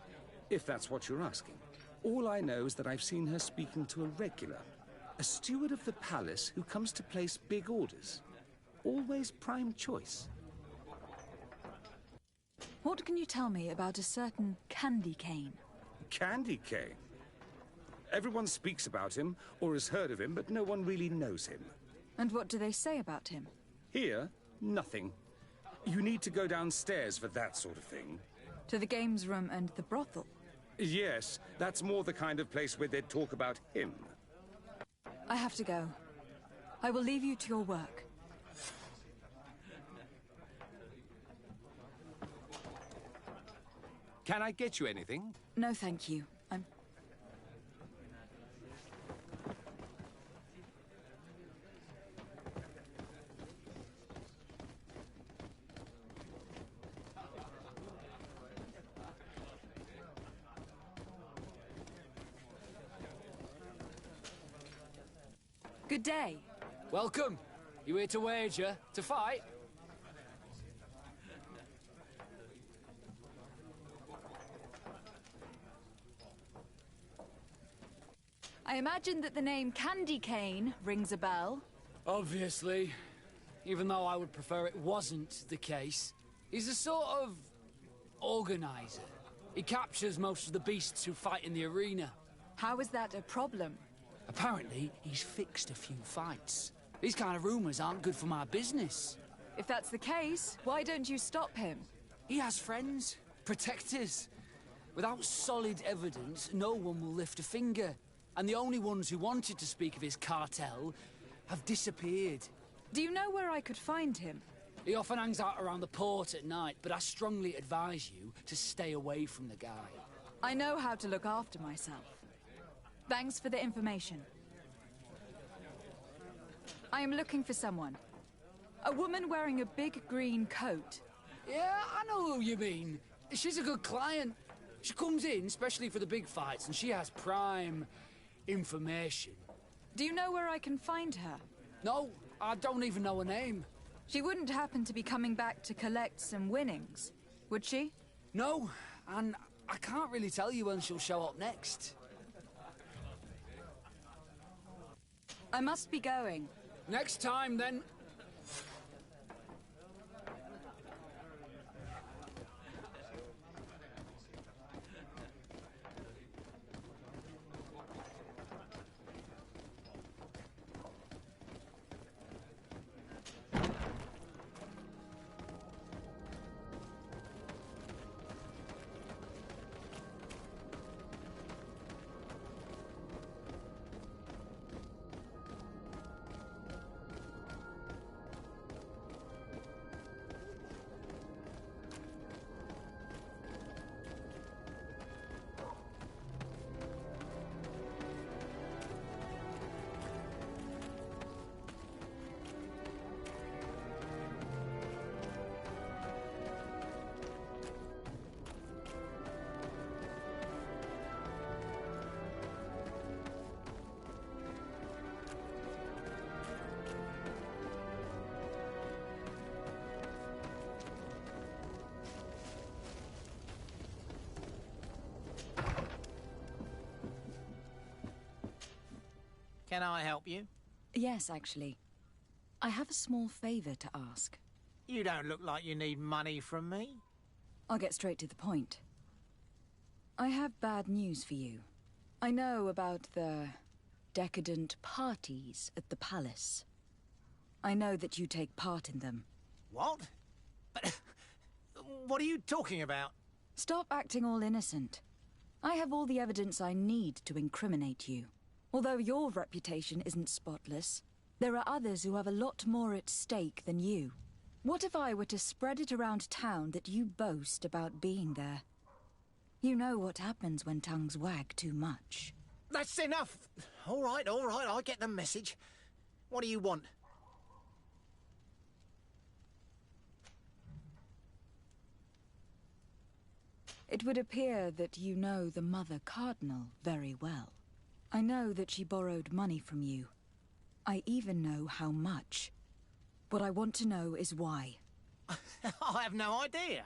if that's what you're asking. All I know is that I've seen her speaking to a regular, a steward of the palace who comes to place big orders. Always prime choice. What can you tell me about a certain Candy Cane? Candy Cane? Everyone speaks about him, or has heard of him, but no one really knows him. And what do they say about him? Here, nothing. You need to go downstairs for that sort of thing. To the games room and the brothel? Yes, that's more the kind of place where they'd talk about him. I have to go. I will leave you to your work. Can I get you anything? No, thank you. I'm... Good day. Welcome. You here to wager? To fight? I imagine that the name Candy Cane rings a bell. Obviously. Even though I would prefer it wasn't the case. He's a sort of... organizer. He captures most of the beasts who fight in the arena. How is that a problem? Apparently, he's fixed a few fights. These kind of rumors aren't good for my business. If that's the case, why don't you stop him? He has friends, protectors. Without solid evidence, no one will lift a finger. And the only ones who wanted to speak of his cartel have disappeared. Do you know where I could find him? He often hangs out around the port at night, but I strongly advise you to stay away from the guy. I know how to look after myself. Thanks for the information. I am looking for someone. A woman wearing a big green coat. Yeah, I know who you mean. She's a good client. She comes in, especially for the big fights, and she has prime information. Do you know where I can find her? No, I don't even know her name. She wouldn't happen to be coming back to collect some winnings, would she? No, and I can't really tell you when she'll show up next. I must be going. Next time, then. Can I help you? Yes, actually. I have a small favor to ask. You don't look like you need money from me. I'll get straight to the point. I have bad news for you. I know about the decadent parties at the palace. I know that you take part in them. What? But what are you talking about? Stop acting all innocent. I have all the evidence I need to incriminate you. Although your reputation isn't spotless, there are others who have a lot more at stake than you. What if I were to spread it around town that you boast about being there? You know what happens when tongues wag too much. That's enough! All right, I get the message. What do you want? It would appear that you know the Mother Cardinal very well. I know that she borrowed money from you. I even know how much. What I want to know is why. I have no idea.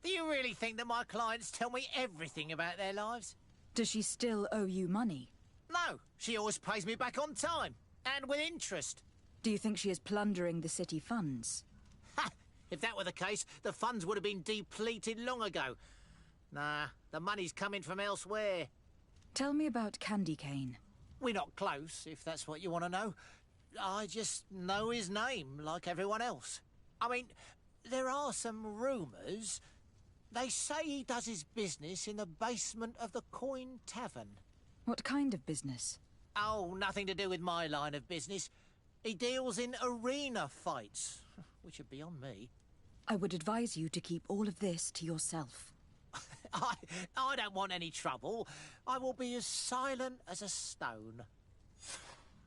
Do you really think that my clients tell me everything about their lives? Does she still owe you money? No, she always pays me back on time, and with interest. Do you think she is plundering the city funds? Ha! If that were the case, the funds would have been depleted long ago. Nah, the money's coming from elsewhere. Tell me about Candy Cane. We're not close, if that's what you want to know. I just know his name, like everyone else. I mean, there are some rumours. They say he does his business in the basement of the Coin Tavern. What kind of business? Oh, nothing to do with my line of business. He deals in arena fights, which would be on me. I would advise you to keep all of this to yourself. I don't want any trouble. I will be as silent as a stone.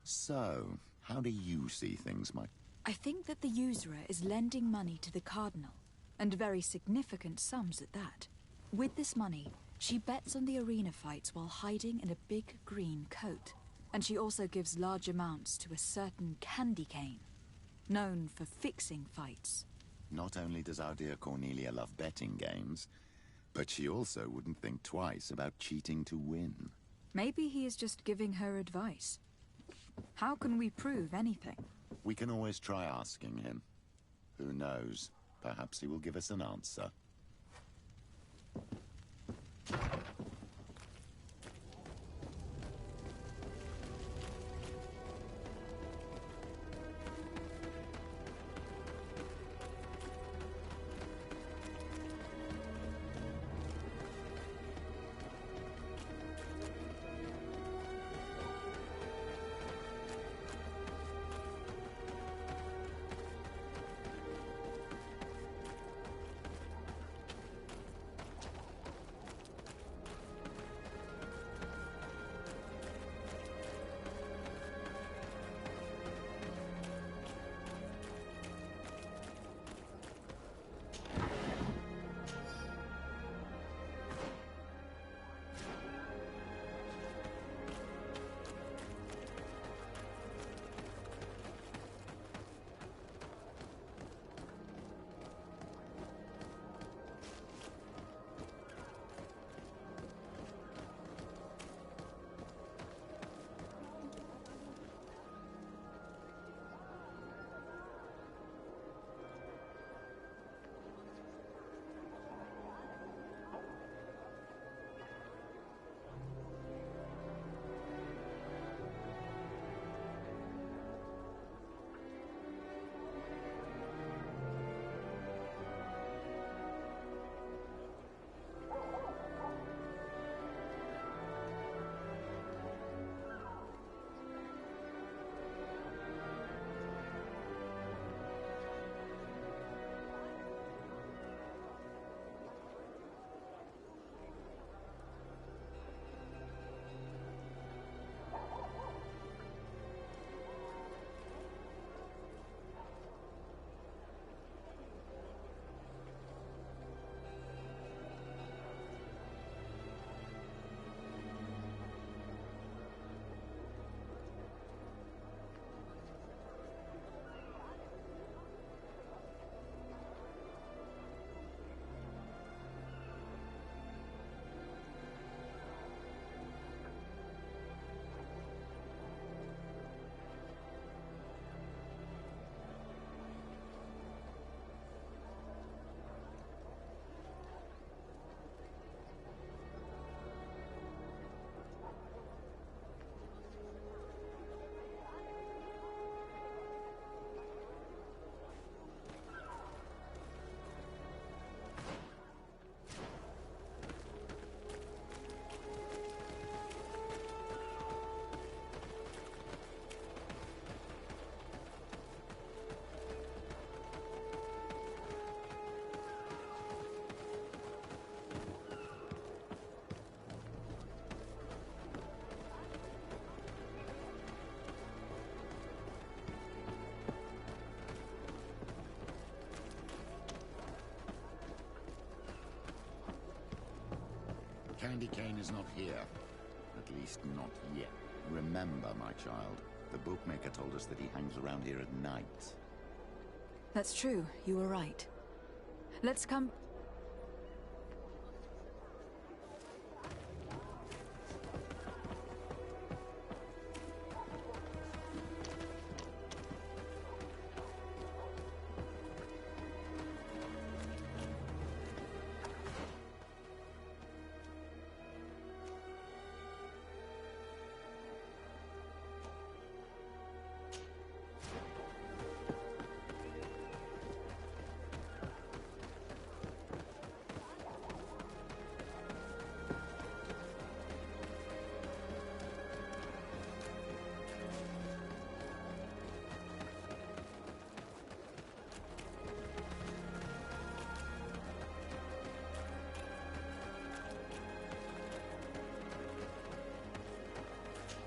So, how do you see things, Mike? I think that the usurer is lending money to the Cardinal, and very significant sums at that. With this money, she bets on the arena fights while hiding in a big green coat. And she also gives large amounts to a certain Candy Cane, known for fixing fights. Not only does our dear Cornelia love betting games, but she also wouldn't think twice about cheating to win. Maybe he is just giving her advice. How can we prove anything? We can always try asking him. Who knows? Perhaps he will give us an answer. Candy cane is not here. At least not yet. Remember, my child, the bookmaker told us that he hangs around here at night. That's true. You were right. Let's come...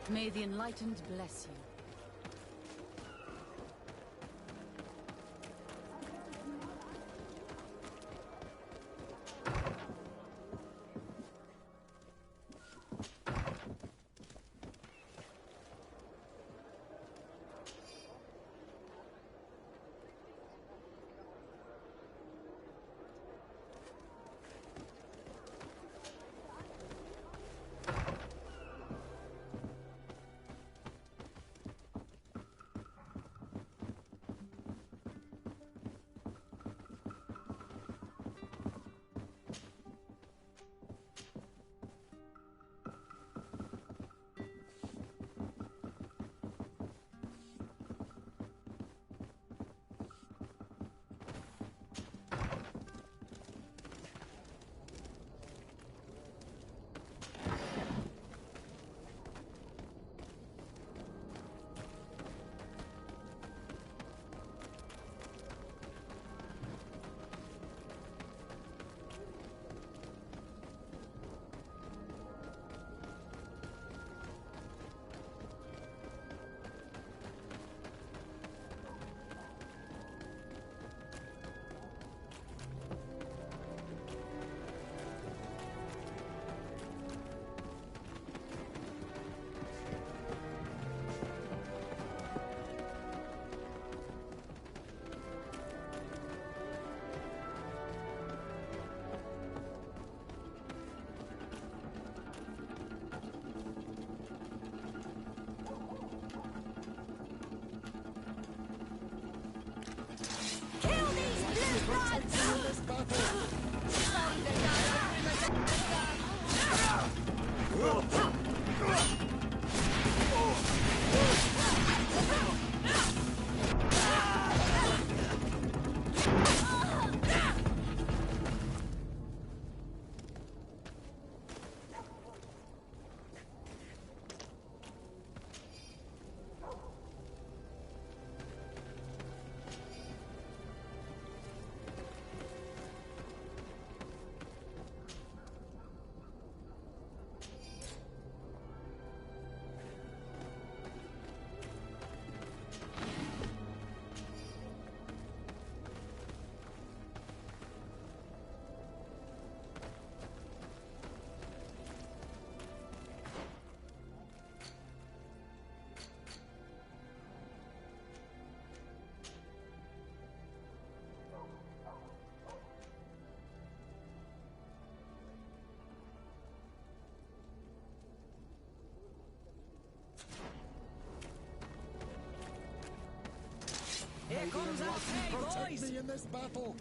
May the Enlightened bless you. Here comes our pay, boys! Me in this battle!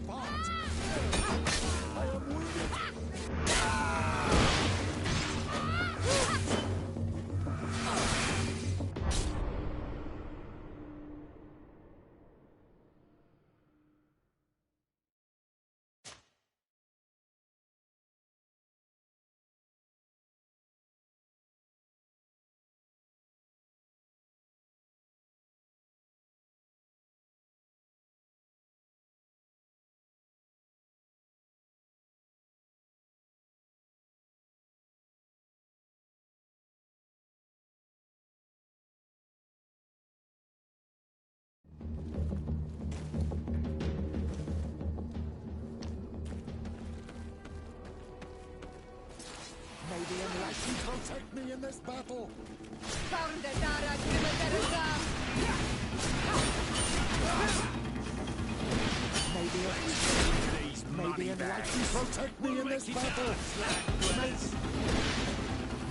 apart! I am wounded! May the enlightened protect me in this battle! May the enlightened protect me in this battle!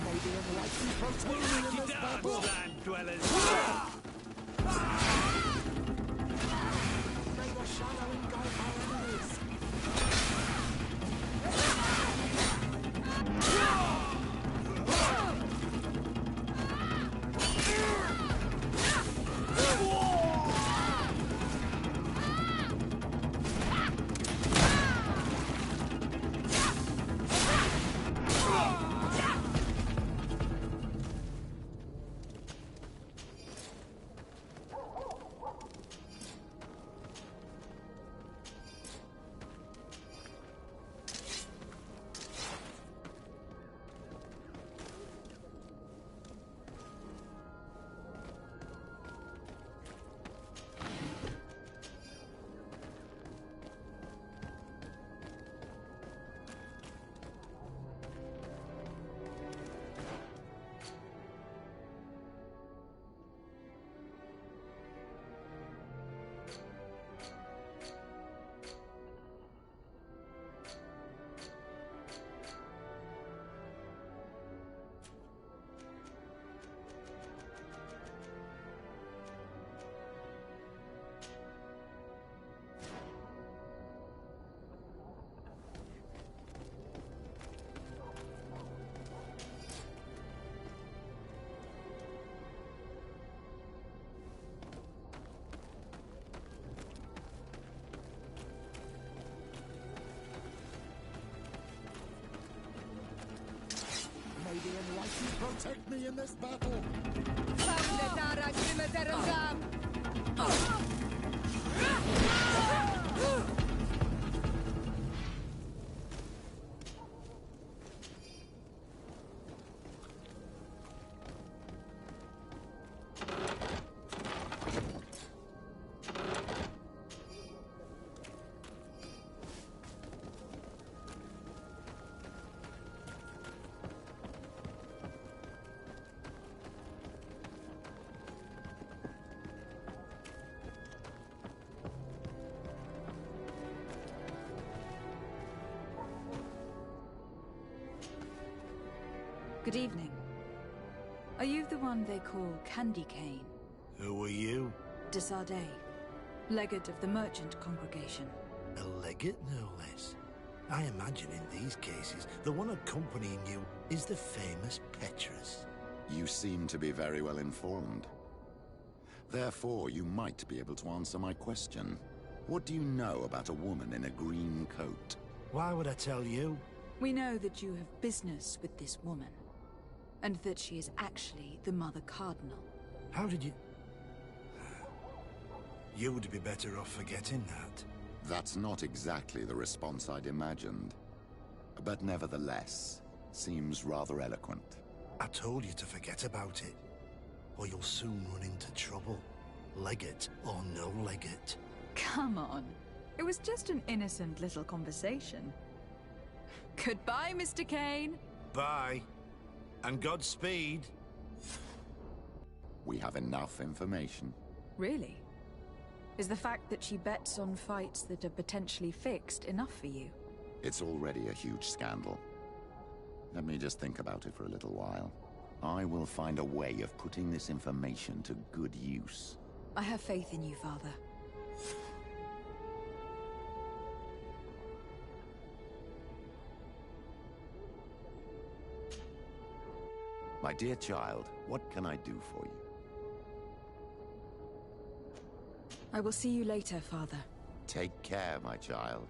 May the enlightened protect me in this battle! May the shadow engulf our enemies! May the enlightened protect me in this battle! Good evening. Are you the one they call Candy Cane? Who are you? Desardet, legate of the merchant congregation. A legate, no less. I imagine in these cases, the one accompanying you is the famous Petrus. You seem to be very well informed. Therefore, you might be able to answer my question. What do you know about a woman in a green coat? Why would I tell you? We know that you have business with this woman, and that she is actually the Mother Cardinal. How did you... You would be better off forgetting that. That's not exactly the response I'd imagined. But nevertheless, seems rather eloquent. I told you to forget about it, or you'll soon run into trouble. Legate or no legate. Come on. It was just an innocent little conversation. Goodbye, Mr. Kane. Bye. And Godspeed. We have enough information. Really? Is the fact that she bets on fights that are potentially fixed enough for you? It's already a huge scandal. Let me just think about it for a little while. I will find a way of putting this information to good use. I have faith in you, Father. My dear child, what can I do for you? I will see you later, Father. Take care, my child.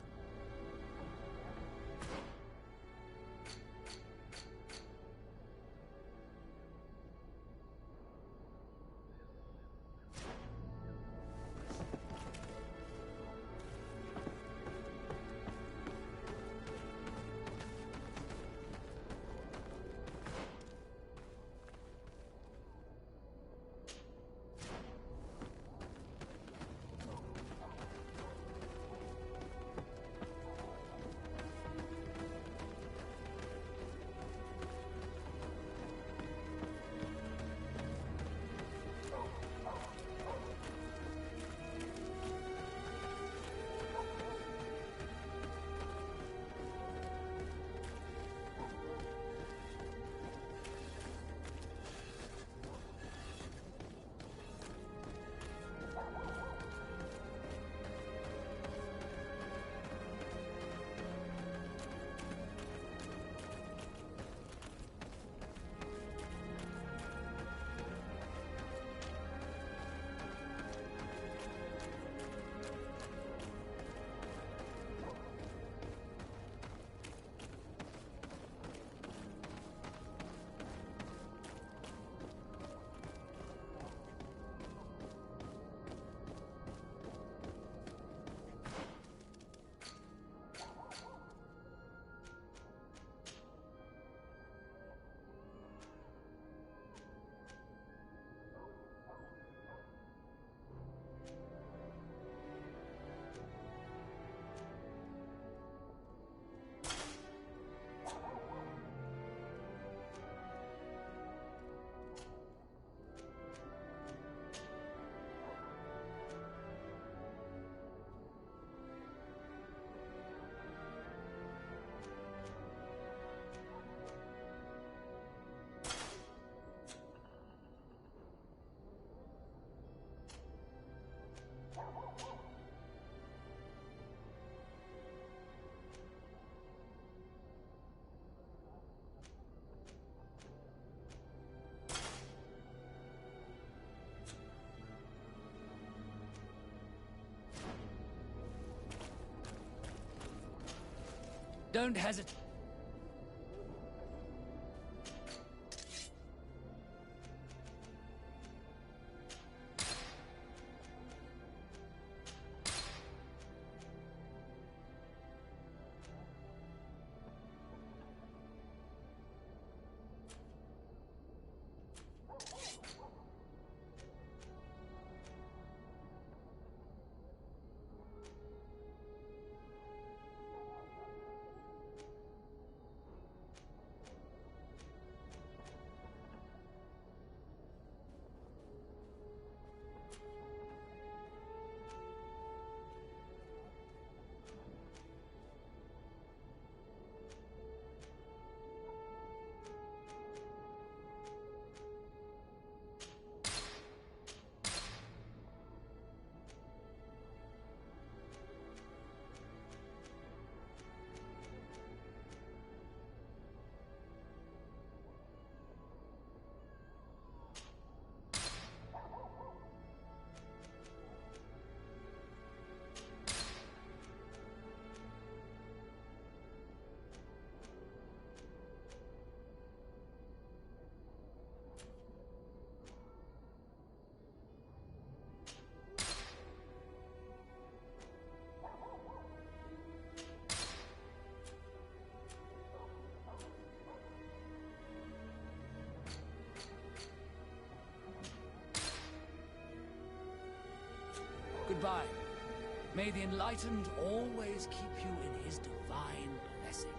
Don't hesitate. Goodbye. May the enlightened always keep you in his divine blessing.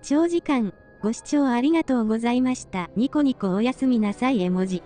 長時間、ご視聴ありがとうございました。ニコニコおやすみなさい絵文字。